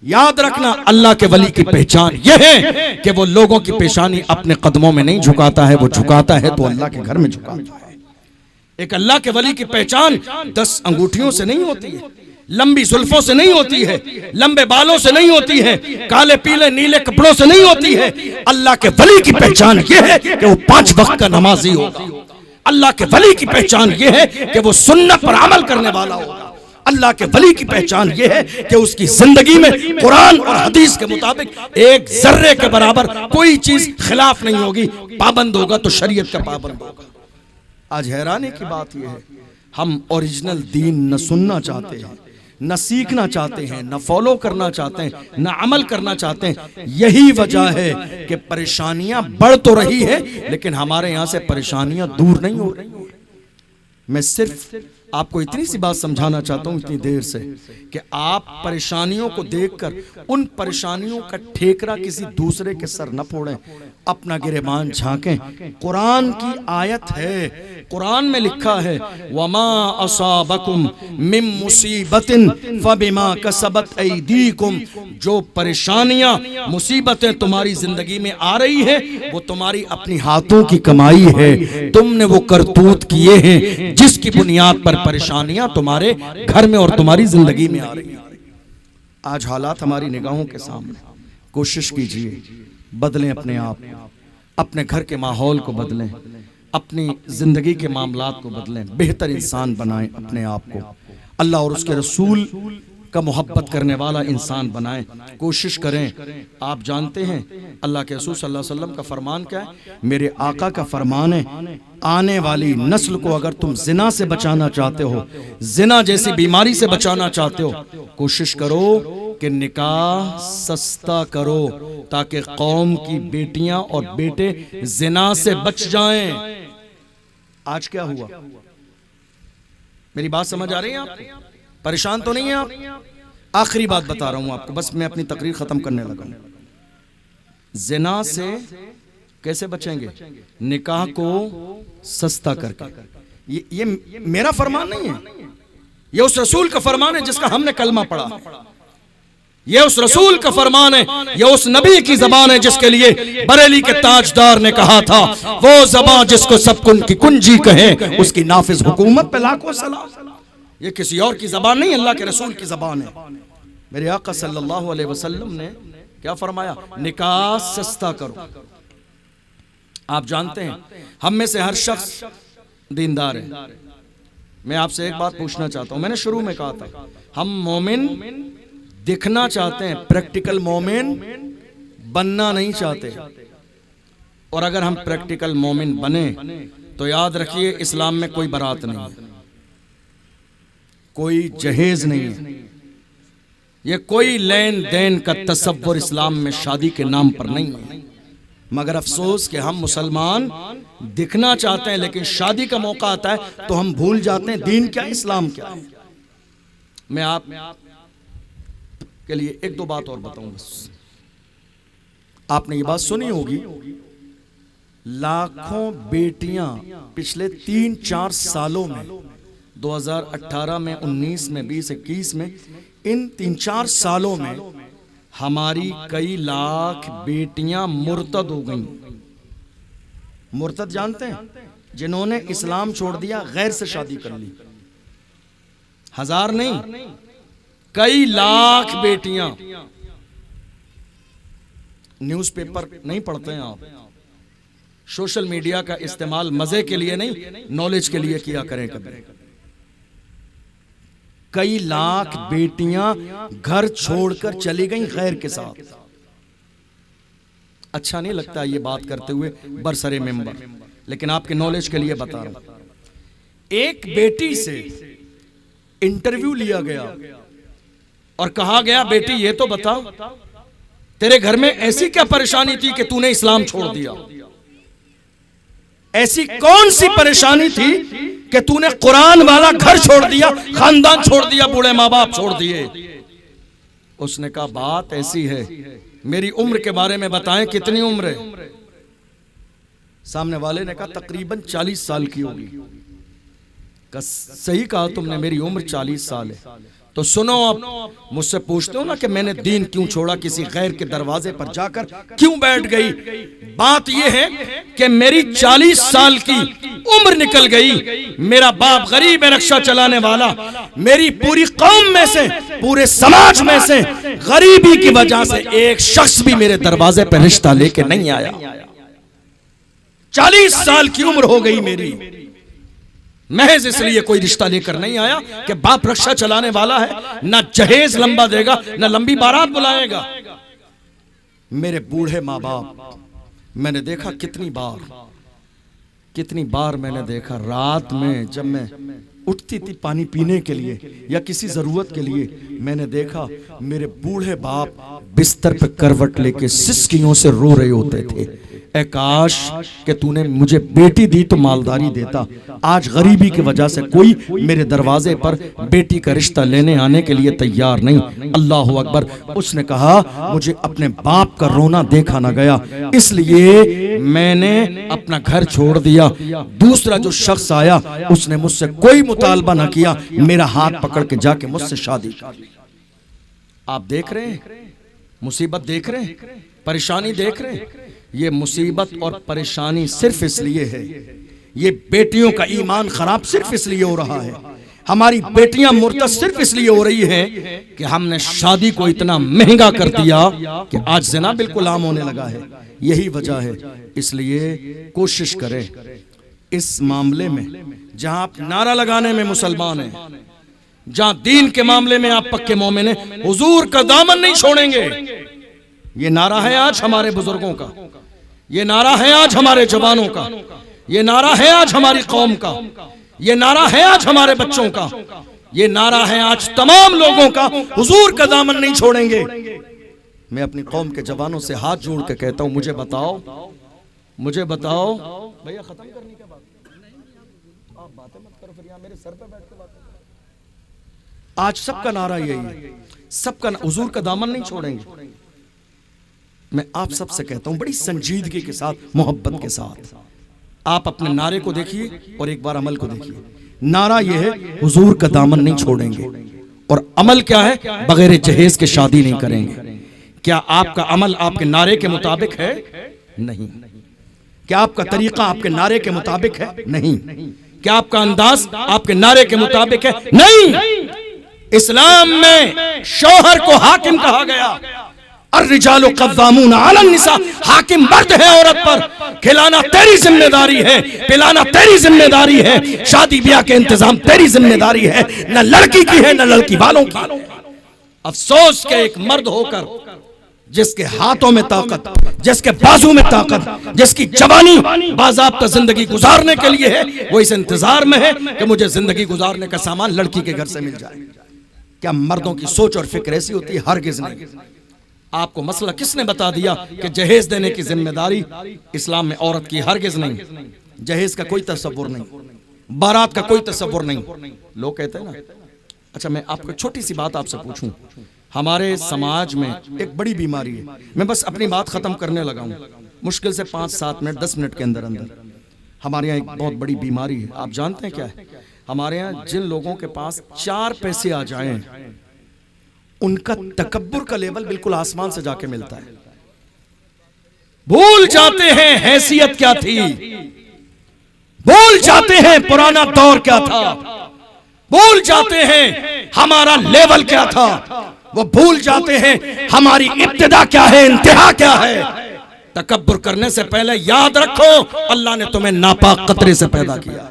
याद रखना, अल्लाह के वली की पहचान यह है कि वो लोगों की पेशानी अपने कदमों में नहीं झुकाता है, वो झुकाता है तो अल्लाह के घर में झुकाता है। एक अल्लाह के वली की पहचान 10 अंगूठियों से नहीं होती है, लंबी जुल्फों से नहीं होती है, लंबे बालों से नहीं होती है, काले पीले नीले कपड़ों से नहीं होती है। अल्लाह के वली की पहचान यह है कि वो 5 वक्त का नमाजी होगा। अल्लाह के वली की पहचान यह है कि वो सुन्नत पर अमल करने वाला होगा। अल्लाह के वली की पहचान यह है कि उसकी जिंदगी में कुरान और हदीस के मुताबिक एक जर्रे के बराबर कोई चीज खिलाफ नहीं होगी। पाबंद होगा तो शरीयत का पाबंद होगा। आज हैरानी की बात यह है, हम ओरिजिनल दीन न सुनना चाहते हैं, न सीखना चाहते हैं, न फॉलो करना चाहते हैं, न अमल करना चाहते हैं। यही वजह है कि परेशानियां बढ़ तो रही है लेकिन हमारे यहां से परेशानियां दूर नहीं हो रही। मैं सिर्फ आपको इतनी सी बात समझाना चाहता हूं इतनी देर से कि आप परेशानियों को देखकर उन परेशानियों का ठेकरा किसी दूसरे के सर न फोड़ें, अपना गिरेबान झांकें। कुरान की आयत है, कुरान में लिखा है वमा असाबकुम मिन मुसीबतिन फबिमा कसबत ऐदीकुम। जो परेशानियां मुसीबतें तुम्हारी जिंदगी में आ रही है वो तुम्हारी अपनी हाथों की कमाई है, तुमने वो करतूत किए हैं जिसकी बुनियाद पर परेशानियां तुम्हारे घर में और तुम्हारी जिंदगी में आ रही हैं। आज हालात हमारी निगाहों के सामने, कोशिश कीजिए बदलें अपने आप, अपने घर के माहौल को बदलें, अपनी जिंदगी के मामलात को बदलें, बेहतर इंसान बनाएं अपने आप को, अल्लाह और उसके रसूल का मोहब्बत करने वाला इंसान बनाएं। कोशिश करें। आप जानते हैं अल्लाह के रसूल सल्लल्लाहु अलैहि वसल्लम का फरमान क्या है? मेरे आका का फरमान है, आने वाली नस्ल को अगर तुम जिना से बचाना चाहते हो, जिना जैसी बीमारी से बचाना चाहते हो, कोशिश करो कि निकाह सस्ता करो ताकि कौम की बेटियां और बेटे जिना से बच जाएं। आज क्या हुआ? मेरी बात समझ आ रही है? आप परेशान तो नहीं है आप? आखिरी बात बता रहा हूं आपको, बस मैं अपनी तकरीर खत्म करने लगा। जिना से कैसे बचेंगे? निकाह को सस्ता करके। ये मेरा फरमान नहीं है, ये उस रसूल का फरमान है जिसका हमने कलमा पढ़ा। ये उस रसूल का फरमान है, ये उस नबी की जबान है जिसके लिए बरेली के ताजदार ने कहा था, वो जबान जिसको सब कुन की कुंजी कहे उसकी नाफिज हुकूमत पे लाखों सलाम। ये किसी और की जबान नहीं, अल्लाह के रसूल की जबान है। मेरे आका सल्लल्लाहु अलैहि वसल्लम ने क्या फरमाया? निकाह सस्ता करो। आप जानते हैं हम में से हर शख्स दीनदार है। मैं आपसे एक बात पूछना चाहता हूं, मैंने शुरू में कहा था हम मोमिन दिखना चाहते हैं, प्रैक्टिकल मोमिन बनना नहीं चाहते। और अगर हम प्रैक्टिकल मोमिन बने तो याद रखिए इस्लाम में कोई बारात नहीं है, कोई जहेज नहीं है, ये कोई लेन देन का तसव्वुर इस्लाम में शादी के नाम पर नहीं है। मगर अफसोस कि हम मुसलमान दिखना चाहते हैं लेकिन शादी का मौका आता है तो हम भूल जाते हैं दीन क्या, इस्लाम क्या। मैं आप के लिए एक दो बात और बताऊं बस। आपने ये बात सुनी होगी, लाखों बेटियां पिछले 3-4 सालों में, 2018 में, 19 में, 20, 21 में, इन 3-4 सालों में हमारी कई लाख बेटियां मुर्तद हो गईं। मुर्तद जानते हैं? जिन्होंने इस्लाम छोड़ दिया, गैर से शादी कर ली। हजार नहीं, कई लाख बेटियां। न्यूज़पेपर नहीं पढ़ते हैं आप, सोशल मीडिया का इस्तेमाल मजे के लिए नहीं, नॉलेज के लिए किया करें कभी। कई लाख बेटियां घर छोड़कर चली गईं गैर के साथ। अच्छा नहीं लगता ये बात करते हुए बरसरे मेंबर, लेकिन आपके नॉलेज के लिए बता रहा हूं। एक बेटी से इंटरव्यू लिया गया और कहा गया, बेटी ये तो बता तेरे घर में ऐसी क्या परेशानी थी कि तूने इस्लाम छोड़ दिया? ऐसी कौन सी परेशानी थी कि तूने कुरान वाला घर छोड़ दिया, खानदान छोड़ दिया, बूढ़े माँ बाप छोड़ दिए? उसने कहा बात ऐसी है, मेरी उम्र के बारे में बताएं, कितनी उम्र है? सामने वाले ने कहा तकरीबन 40 साल की होगी। सही कहा तुमने, मेरी उम्र 40 साल है। तो सुनो, अब मुझसे पूछते हो ना कि मैंने दीन क्यों छोड़ा, किसी गैर के दरवाजे पर जाकर क्यों बैठ गई? बात यह है कि मेरी 40 साल की उम्र निकल गई, मेरा बाप गरीब है, रक्षा चलाने वाला, मेरी पूरी कौम में से, पूरे समाज में से गरीबी की वजह से एक शख्स भी मेरे दरवाजे पर रिश्ता लेके नहीं आया। 40 साल की उम्र हो गई मेरी, महज इसलिए कोई रिश्ता लेकर नहीं आया कि बाप रक्षा चलाने वाला है, ना जहेज लंबा देगा ना लंबी बारात बुलाएगा। मेरे बूढ़े माँ बाप मैंने देखा कितनी बार मैंने देखा, रात में जब मैं उठती थी पानी पीने के लिए या किसी जरूरत के लिए, मैंने देखा मेरे बूढ़े बाप बिस्तर पे करवट लेके सिसकियों से रो रहे होते थे, ऐ काश कि तूने मुझे बेटी दी तो मालदारी देता। आज गरीबी की वजह से कोई मेरे दरवाजे पर बेटी का रिश्ता लेने आने के लिए तैयार नहीं। अल्लाह अकबर। उसने कहा मुझे अपने बाप का रोना देखा ना गया, इसलिए मैंने अपना घर छोड़ दिया। दूसरा जो शख्स आया उसने मुझसे कोई मुतालबा ना किया, मेरा हाथ पकड़ के जाके मुझसे शादी कर ली। आप देख रहे हैं मुसीबत, देख रहे हैं परेशानी, देख रहे हैं। ये मुसीबत और परेशानी सिर्फ इसलिए है, ये बेटियों का ईमान खराब सिर्फ इसलिए हो रहा है, हमारी बेटियां मुर्तद सिर्फ इसलिए हो रही हैं कि हमने शादी को इतना महंगा कर दिया कि आज ज़िना बिल्कुल आम होने लगा है। यही वजह है। इसलिए कोशिश करें इस मामले में, जहां आप नारा लगाने में मुसलमान हैं, जहां दीन के मामले में आप पक्के मोमिन हैं, हुजूर का दामन नहीं छोड़ेंगे। ये नारा है आज हमारे बुजुर्गों का, ये नारा है आज हमारे जवानों का, ये नारा है आज हमारी कौम का, ये नारा है आज हमारे बच्चों का, ये नारा है आज तमाम लोगों का, हुजूर का दामन नहीं छोड़ेंगे। मैं अपनी कौम के जवानों से हाथ जोड़ के कहता हूं, मुझे बताओ भैया, खत्म करने के बाद आप बातें मत करो, फिर यहां मेरे सर पे बैठ के बातें। आज सबका नारा यही है, सबका हुजूर का दामन नहीं छोड़ेंगे। मैं आप सबसे कहता हूं बड़ी संजीदगी के साथ, मोहब्बत के साथ, आप अपने नारे को देखिए और एक बार अमल को देखिए। नारा यह है हुजूर का दामन नहीं छोड़ेंगे, और अमल क्या है? बगैर जहेज के शादी नहीं करेंगे। क्या आपका अमल आपके नारे के मुताबिक है? नहीं। क्या आपका तरीका आपके नारे के मुताबिक है? नहीं। क्या आपका अंदाज आपके नारे के मुताबिक है? नहीं। इस्लाम में शौहर को हाकिम कहा गया, अर्रिजालु क़व्वामून अलन निसा, हाकिम मर्द है औरत पर, खिलाना तेरी जिम्मेदारी है, पिलाना तेरी जिम्मेदारी है, शादी ब्याह के इंतजाम तेरी जिम्मेदारी है, न लड़की की है न लड़की वालों की। अफसोस के एक मर्द होकर जिसके हाथों में ताकत, जिसके बाजू में ताकत, जिसकी जवानी बाज़ाब्ता जिंदगी गुजारने के लिए है, वो इस इंतजार में है कि मुझे जिंदगी गुजारने का सामान लड़की के घर से मिल जाए। क्या मर्दों की सोच और फिक्र ऐसी होती है? हरगिज़ नहीं। आपको मसला किसने बता दिया कि जहेज देने की जिम्मेदारी इस्लाम में औरत की? हरगिज़ नहीं। जहेज का कोई तसव्वुर नहीं, बारात का कोई तसव्वुर नहीं। लोग कहते हैं ना। अच्छा, मैं आपको छोटी सी बात आपसे पूछूं। हमारे समाज में एक बड़ी बीमारी है, मैं बस अपनी बात खत्म करने लगा हूं, मुश्किल से 5-7 मिनट 10 मिनट के अंदर अंदर। हमारे यहाँ एक बहुत बड़ी बीमारी है, आप जानते हैं क्या है? हमारे यहाँ जिन लोगों के पास 4 पैसे आ जाएं, उनका तकब्बुर का लेवल बिल्कुल आसमान से जाके मिलता है। भूल जाते हैं हैसियत क्या थी, भूल जाते हैं पुराना दौर क्या था, भूल जाते हैं हमारा लेवल क्या था, वो भूल जाते हैं हमारी इब्तिदा क्या है, इंतहा क्या है। तकब्बुर करने से पहले याद रखो अल्लाह ने तुम्हें नापाक कतरे से पैदा किया।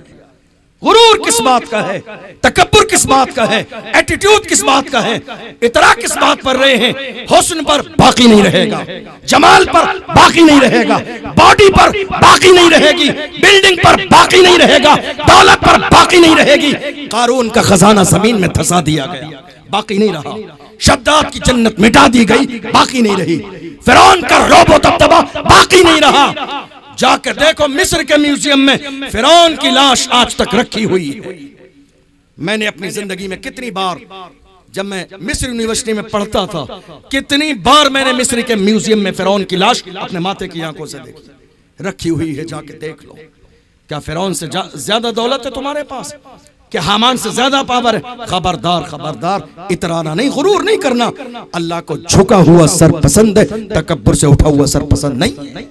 गुरूर किस बात का है, तकब्बुर किस बात का है, एटीट्यूड किस बात का है, इतरा किस बात पर रहे हैं? हुस्न पर बाकी नहीं रहेगा, जमाल पर बाकी नहीं रहेगा, बॉडी पर बाकी नहीं रहेगी, बिल्डिंग पर बाकी नहीं रहेगा, दौलत पर बाकी नहीं रहेगी। कारून का खजाना जमीन में धंसा दिया गया, बाकी नहीं रहा। शद्दाद की जन्नत मिटा दी गई, बाकी नहीं रही। फिरौन का रोबो दबदबा बाकी नहीं रहा। जाकर देखो मिस्र के म्यूजियम में फिरौन की लाश आज तक रखी हुई है। मैंने अपनी जिंदगी में कितनी बार, जब मैं मिस्र यूनिवर्सिटी में पढ़ता था, कितनी बार मैंने मिस्र के म्यूजियम में फिरौन की लाश अपने माथे की आंखों से देखी, रखी हुई है। जाके देख लो। क्या फिरौन से ज्यादा दौलत है तुम्हारे पास? क्या हामान से ज्यादा पावर है? खबरदार, खबरदार, इतराना नहीं, गुरूर नहीं करना। अल्लाह को झुका हुआ सर पसंद है, तकब्बुर से उठा हुआ सर पसंद नहीं।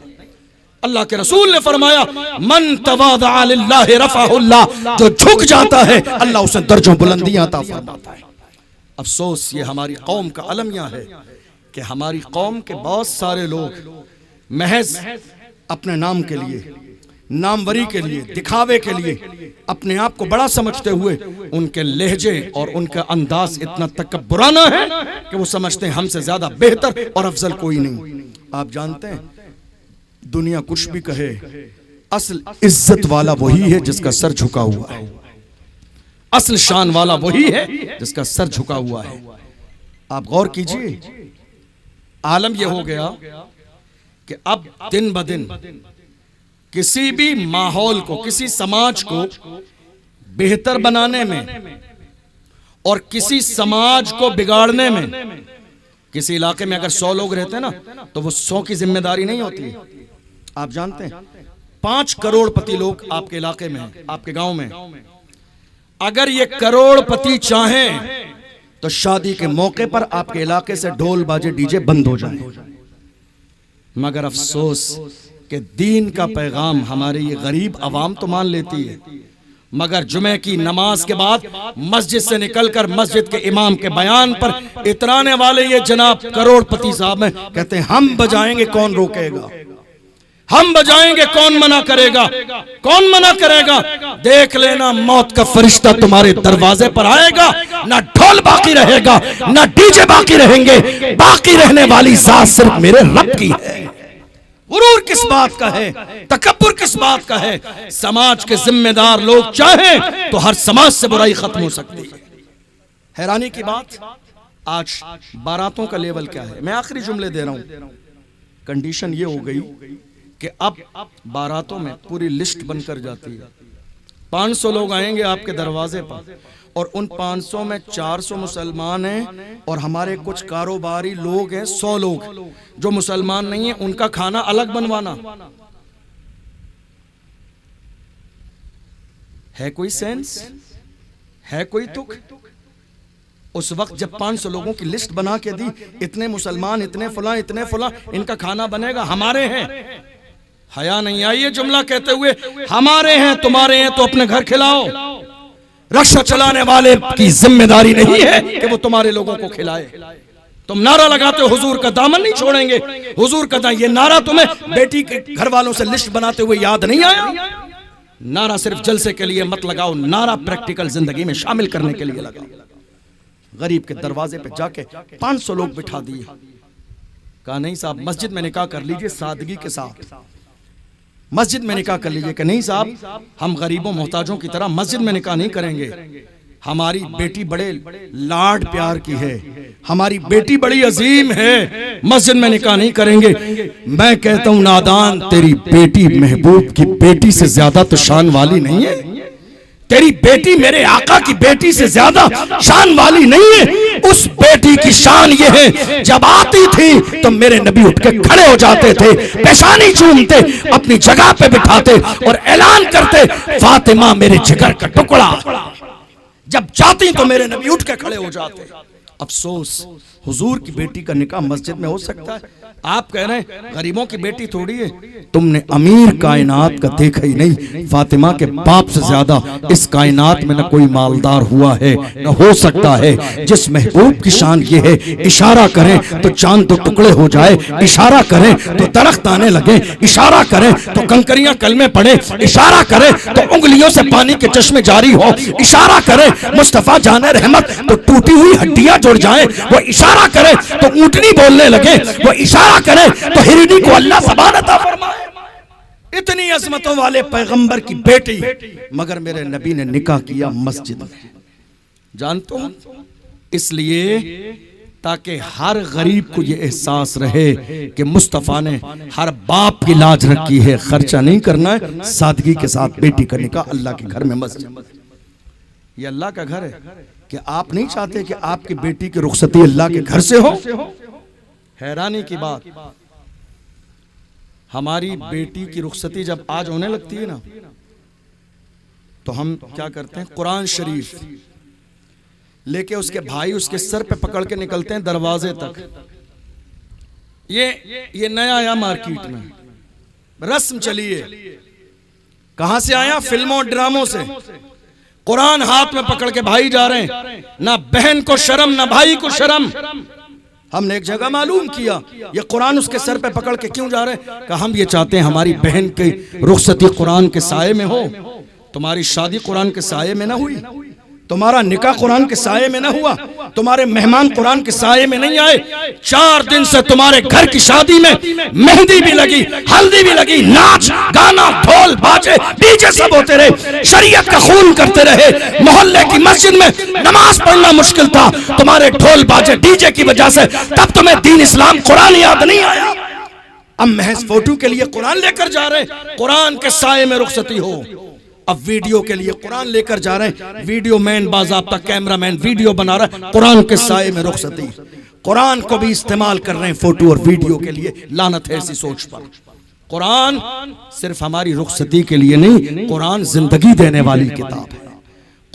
अल्लाह के रसूल ने फरमाया, मन तवादा लिल्लाहि रफ़अहुल्लाह, जो झुक जाता है अल्लाह उसे दर्जों बुलंदियां अता फरमाता है। अफसोस ये हमारी कौम का अलमिया है कि हमारी कौम के बहुत सारे लोग महज अपने नाम के लिए, नामवरी के लिए, दिखावे के लिए, अपने आप को बड़ा समझते हुए उनके लहजे और उनका अंदाज इतना तकब्बुराना है कि वो समझते हैं हमसे ज्यादा बेहतर और अफजल कोई नहीं। आप जानते हैं दुनिया कुछ भी कहे, असल इज्जत वाला वही है जिसका सर झुका हुआ है, असल शान वाला वही है जिसका सर झुका हुआ है। आप गौर कीजिए, आलम यह हो गया कि अब दिन ब दिन किसी भी माहौल को, किसी समाज को बेहतर बनाने में और किसी समाज को बिगाड़ने में, किसी इलाके में अगर 100 लोग रहते हैं ना तो वो 100 की जिम्मेदारी नहीं होती। आप जानते हैं 5 करोड़पति लोग आपके इलाके में हैं, आपके गांव में। अगर ये करोड़पति चाहें तो शादी के मौके पर आपके इलाके से ढोल बाजे डीजे बंद हो जाए, मगर अफसोस कि दीन का पैगाम हमारी ये गरीब अवाम तो मान लेती है, मगर जुमे की नमाज के बाद मस्जिद से निकलकर मस्जिद के इमाम के बयान पर इतराने वाले ये जनाब करोड़पति साहब हैं, कहते हैं हम बजाएंगे कौन रोकेगा, हम बजाएंगे कौन मना करेगा, कौन मना करेगा। देख लेना मौत का फरिश्ता तुम्हारे दरवाजे पर आएगा, ना ढोल बाकी रहेगा ना डीजे बाकी रहेंगे, बाकी रहने वाली जात सिर्फ मेरे रब की है। गुरूर किस बात का है, तकब्बुर किस बात का है। समाज के जिम्मेदार लोग चाहें तो हर समाज से बुराई खत्म हो सकती है। हैरानी की बात, आज बारातों का लेवल क्या है। मैं आखिरी जुमले दे रहा हूं। कंडीशन ये हो गई कि अब बारातों में पूरी लिस्ट बनकर जाती है। 500 लोग आएंगे आपके दरवाजे पर और उन 500 में 400 मुसलमान हैं और हमारे कुछ कारोबारी लोग हैं 100 लोग जो मुसलमान नहीं है, उनका खाना अलग बनवाना है। कोई सेंस है, कोई तुक? उस वक्त जब 500 लोगों की लिस्ट बना के दी, इतने मुसलमान, इतने फला, इनका खाना बनेगा, हमारे हैं। हया नहीं आई ये जुमला कहते हुए, हमारे हैं तुम्हारे हैं तो अपने घर खिलाओ। रक्षा चलाने वाले की जिम्मेदारी नहीं है कि वो तुम्हारे लोगों को खिलाए। तुम नारा लगाते हो हुजूर का दामन नहीं छोड़ेंगे, हुजूर का दामन, ये नारा तुम्हें बेटी के घर वालों से लिस्ट बनाते हुए याद नहीं आया? नारा सिर्फ जलसे के लिए मत लगाओ, नारा प्रैक्टिकल जिंदगी में शामिल करने के लिए लगाओ। गरीब के दरवाजे पे जाके 500 लोग बिठा दिए, कहा नहीं साहब मस्जिद में निकाह कर लीजिए सादगी के साथ, मस्जिद में निकाह कर लीजिए। कि नहीं साहब हम गरीबों मोहताजों की तरह मस्जिद में निकाह नहीं करेंगे, हमारी बेटी बड़े लाड प्यार की है, हमारी बेटी बड़ी अजीम है, मस्जिद में निकाह नहीं करेंगे। मैं कहता हूं नादान, तेरी बेटी महबूब की बेटी से ज्यादा तो शान वाली नहीं है, तेरी बेटी मेरे आका की बेटी से ज्यादा शान वाली नहीं है। उस बेटी की शान ये है, जब आती थी तो मेरे नबी उठ के खड़े हो जाते थे, पेशानी चूमते, अपनी जगह पे बिठाते और ऐलान करते, फातिमा मेरे जिगर का टुकड़ा। जब जाती तो मेरे नबी उठ के खड़े हो जाते। अफसोस हुजूर की बेटी का निकाह मस्जिद में हो सकता है, आप कह रहे हैं गरीबों की बेटी थोड़ी है। तुमने अमीर कायनात का देखा ही नहीं, फातिमा के बाप से ज्यादा इस कायनात में न कोई मालदार हुआ है न हो सकता है। जिस महबूब की शान ये है, इशारा करें तो चांद तो टुकड़े हो जाए, इशारा करें तो दरख्त आने लगे, इशारा करें तो कंकरियां कलमे पड़े, इशारा करें तो उंगलियों से पानी के चश्मे जारी हो, इशारा करें मुस्तफा जाने रहमत तो टूटी हुई हड्डियां जुड़ जाए, वो इशारा करे तो ऊंटनी बोलने लगे, वो इशारा करे तो हिरनी को अल्लाह ज़बान अता फरमाए। इतनी अजमतों वाले पैगंबर की बेटी, मगर मेरे नबी ने निकाह किया मस्जिद में। जानते हो इसलिए ताकि हर गरीब को यह एहसास रहे कि मुस्तफ़ा ने हर बाप की लाज रखी है, खर्चा नहीं करना है, सादगी के साथ बेटी का निकाह अल्लाह के घर में मस्जिद। ये अल्लाह का घर है कि आप नहीं चाहते कि आपकी बेटी की रुखसती अल्लाह के घर से हो? हैरानी की बात, हमारी बेटी की रुखसती जब आज होने लगती है ना तो हम क्या करते हैं, कुरान शरीफ लेके उसके भाई उसके सर पे पकड़ के निकलते हैं दरवाजे तक। ये नया आया मार्केट में, रस्म चली है। कहां से आया? फिल्मों ड्रामों से। कुरान हाथ में पकड़ के भाई जा रहे हैं, ना बहन को शर्म ना भाई को शर्म। हमने एक जगह मालूम किया ये कुरान उसके सर पे पकड़ के क्यों जा रहे हैं, कि हम ये चाहते हैं हमारी बहन की रुखसती कुरान के साये में हो। तुम्हारी शादी कुरान के साये में ना हुई, तुम्हारा निकाह कुरान के साये में ना हुआ, तुम्हारे मेहमान कुरान के साये में नहीं आए। 4 दिन से तुम्हारे घर की शादी में मेहंदी भी लगी, हल्दी भी लगी, नाच गाना ढोल बाजे डीजे सब होते रहे, शरीयत का खून करते रहे। मोहल्ले की मस्जिद में नमाज पढ़ना मुश्किल था तुम्हारे ढोल बाजे डीजे की वजह से। तब तुम्हें दीन इस्लाम कुरान याद नहीं आया। अब महज फोटो के लिए कुरान लेकर जा रहे, कुरान के साये में रुखसती हो। अब वीडियो के लिए कुरान लेकर जा रहे हैं, वीडियो मैन बाज़ाब्ता कैमरामैन वीडियो बना रहा है, कुरान के साये में रुखसती। कुरान को भी इस्तेमाल कर रहे हैं फोटो और वीडियो के लिए। लानत है ऐसी सोच पर। कुरान सिर्फ हमारी रुखसती के लिए नहीं, कुरान जिंदगी देने वाली किताब है।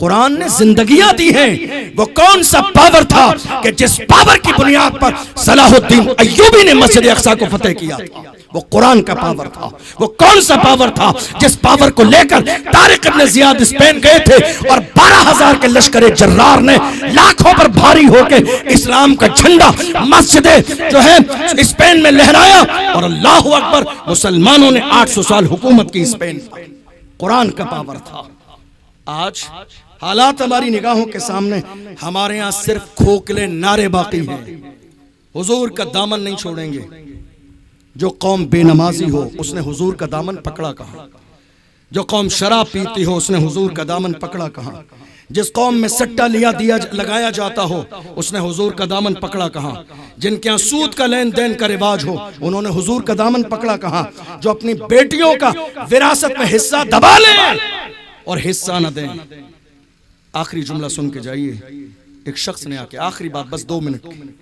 कुरान ने जिंदगियां दी हैं। वो कौन सा पावर था कि जिस पावर की बुनियाद पर सलाहुद्दीन अय्यूबी ने मस्जिद अक्सा को फतेह किया था, वो कुरान का पावर था। वो कौन सा पावर था जिस पावर को लेकर तारिक इब्न जियाद स्पेन गए थे और 12,000 के लश्कर जर्रार ने लाखों पर भारी होकर इस्लाम का झंडा मस्जिद जो है स्पेन में लहराया और अल्लाहु अकबर, मुसलमानों ने 800 साल हुकूमत की स्पेन पर। कुरान का पावर था। आज हालात हमारी निगाहों के सामने, हमारे यहाँ सिर्फ खोखले नारे बाकी हैं। हुजूर का दामन नहीं छोड़ेंगे। जो कौम बेनमाजी हो उसने हुजूर का दामन पकड़ा कहाँ? जो कौम शराब पीती हो उसने हुजूर का दामन पकड़ा कहाँ? जिस कौम में सट्टा लगाया जाता हो उसने हुजूर का दामन पकड़ा कहाँ? जिनके यहाँ सूद का लेन देन का रिवाज हो उन्होंने हुजूर का दामन पकड़ा कहाँ? जो अपनी बेटियों का विरासत में हिस्सा दबा लें और हिस्सा न दें। आखिरी जुमला सुन के जाइए। एक शख्स ने आके, आखिरी बात बस 2 मिनट की,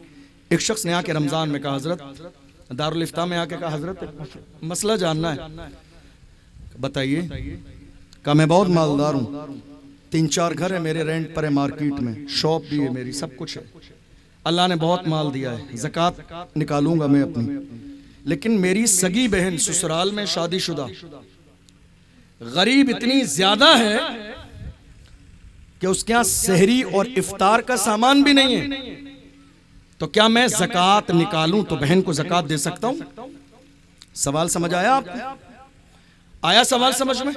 एक शख्स ने आके रमजान में कहा, हजरत दारुल इफ्ता में आके कहा, हजरत मसला जानना है, बताइए। कहा मैं बहुत मालदार हूँ, 3-4 घर है मेरे रेंट पर है, मार्केट में शॉप भी है मेरी, सब कुछ है, अल्लाह ने बहुत माल दिया है, ज़कात निकालूंगा मैं अपनी, लेकिन मेरी सगी बहन ससुराल में शादीशुदा गरीब इतनी ज्यादा है कि उसके यहाँ सहरी और इफ्तार का सामान भी नहीं है, तो क्या मैं ज़कात निकालूं तो बहन को ज़कात दे सकता हूं? सवाल समझ आया आपको? आया सवाल समझ में?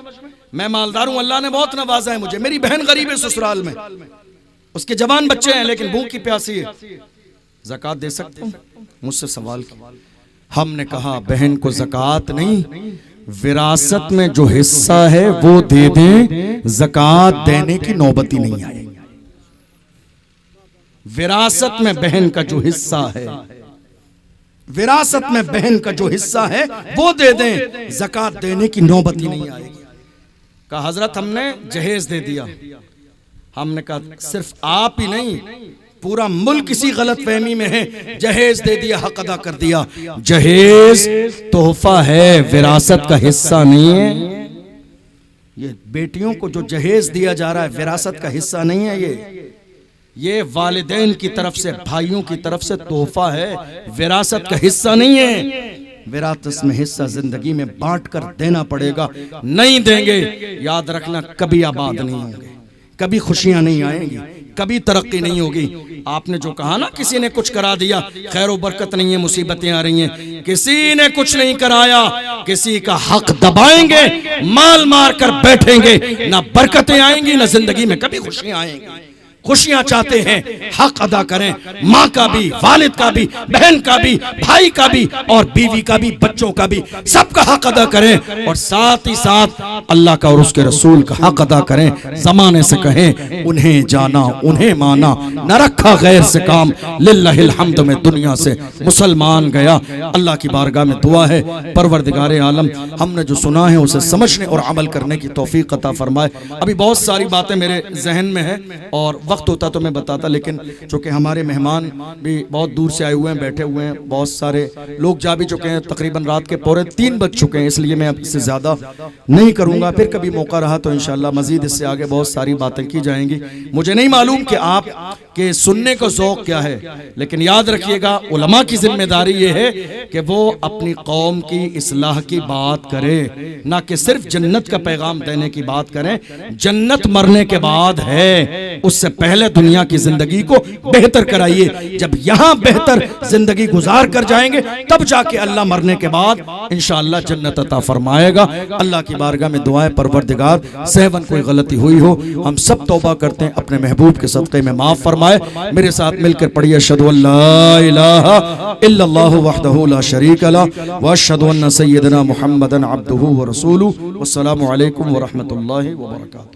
मैं मालदार हूं, अल्लाह ने बहुत नवाजा है मुझे, मेरी बहन गरीब है ससुराल में, उसके जवान बच्चे हैं लेकिन भूख की प्यासी है, ज़कात दे सकता हूं? मुझसे सवाल किया। हमने कहा बहन को ज़कात नहीं, विरासत में जो हिस्सा है वो दे दें, ज़कात देने की नौबत ही नहीं आएगी। विरासत में बहन का जो हिस्सा है, विरासत में बहन का जो हिस्सा है वो दे दें, ज़कात देने की नौबत ही नहीं आएगी। कहा हजरत हमने जहेज दे दिया। हमने कहा सिर्फ आप ही नहीं, पूरा मुल्क किसी गलत फहमी में है, जहेज दे दिया, हक अदा कर दिया। जहेज तोहफा है, विरासत का हिस्सा नहीं है। ये बेटियों को जो जहेज दिया जा रहा है विरासत का हिस्सा नहीं है, ये वालिदैन की तरफ से, भाइयों की तरफ से तोहफा है, विरासत का हिस्सा नहीं है। विरासत में हिस्सा जिंदगी में बांट कर देना पड़ेगा, नहीं देंगे याद रखना कभी आबाद नहीं होंगे, कभी खुशियां नहीं आएंगी, कभी तरक्की नहीं होगी। आपने जो कहा ना किसी ने कुछ करा दिया, खैर व बरकत नहीं है, मुसीबतें आ रही हैं, किसी ने कुछ नहीं कराया, किसी का हक दबाएंगे, माल मार कर बैठेंगे, ना बरकतें आएंगी ना जिंदगी में कभी खुशियां आएंगी। खुशियां चाहते हैं, हक अदा करें, माँ का भी, वालिद का भी, बहन का भी, भाई का भी और बीवी का भी, बच्चों का भी, सबका हक अदा करें और साथ ही साथ अल्लाह का और उसके रसूल का हक अदा करें। जमाने से कहें उन्हें जाना, उन्हें माना, न रखा गैर से काम, लिल्लाहिल हम्द में दुनिया से मुसलमान गया। अल्लाह की बारगाह में दुआ है, परवरदिगारे आलम हमने जो सुना है उसे समझने और अमल करने की तौफीक अता फरमाए। अभी बहुत सारी बातें मेरे जहन में है और वक्त होता तो मैं बताता, लेकिन चूंकि हमारे मेहमान भी बहुत दूर से आए हुए हैं, बैठे हुए हैं, बहुत सारे लोग जा भी चुके हैं, तकरीबन रात के 2:45 बज चुके हैं, इसलिए मैं अब इससे ज़्यादा नहीं करूंगा। फिर कभी मौका रहा तो इंशाल्लाह मजीद इससे आगे बहुत सारी बातें की जाएंगी। मुझे नहीं मालूम कि आप के सुनने का ज़ौक़ क्या है, लेकिन याद रखिएगा उलमा की जिम्मेदारी ये है कि वो अपनी कौम की इस्लाह की बात करे, ना कि सिर्फ जन्नत का पैगाम देने की बात करें। जन्नत मरने के बाद है, उससे पहले दुनिया की जिंदगी को बेहतर कराइए। जब यहाँ बेहतर जिंदगी गुजार कर जाएंगे तब जाके अल्लाह मरने के बाद इंशाअल्लाह जन्नत अता फरमाएगा। अल्लाह की बारगाह में दुआएं, परवरदिगार सहवन कोई गलती हुई हो हम सब तौबा करते हैं, अपने महबूब के सदक़े में माफ फरमाए। मेरे साथ मिलकर पढ़िए अशहदु अल्ला इलाहा इल्लल्लाहु वहदहु ला शरीक लहु व अशहदु अन्ना सय्यदना मुहम्मदन अब्दुहु व रसूलुहु। वस्सलामु अलैकुम व रहमतुल्लाहि व बरकातुहू।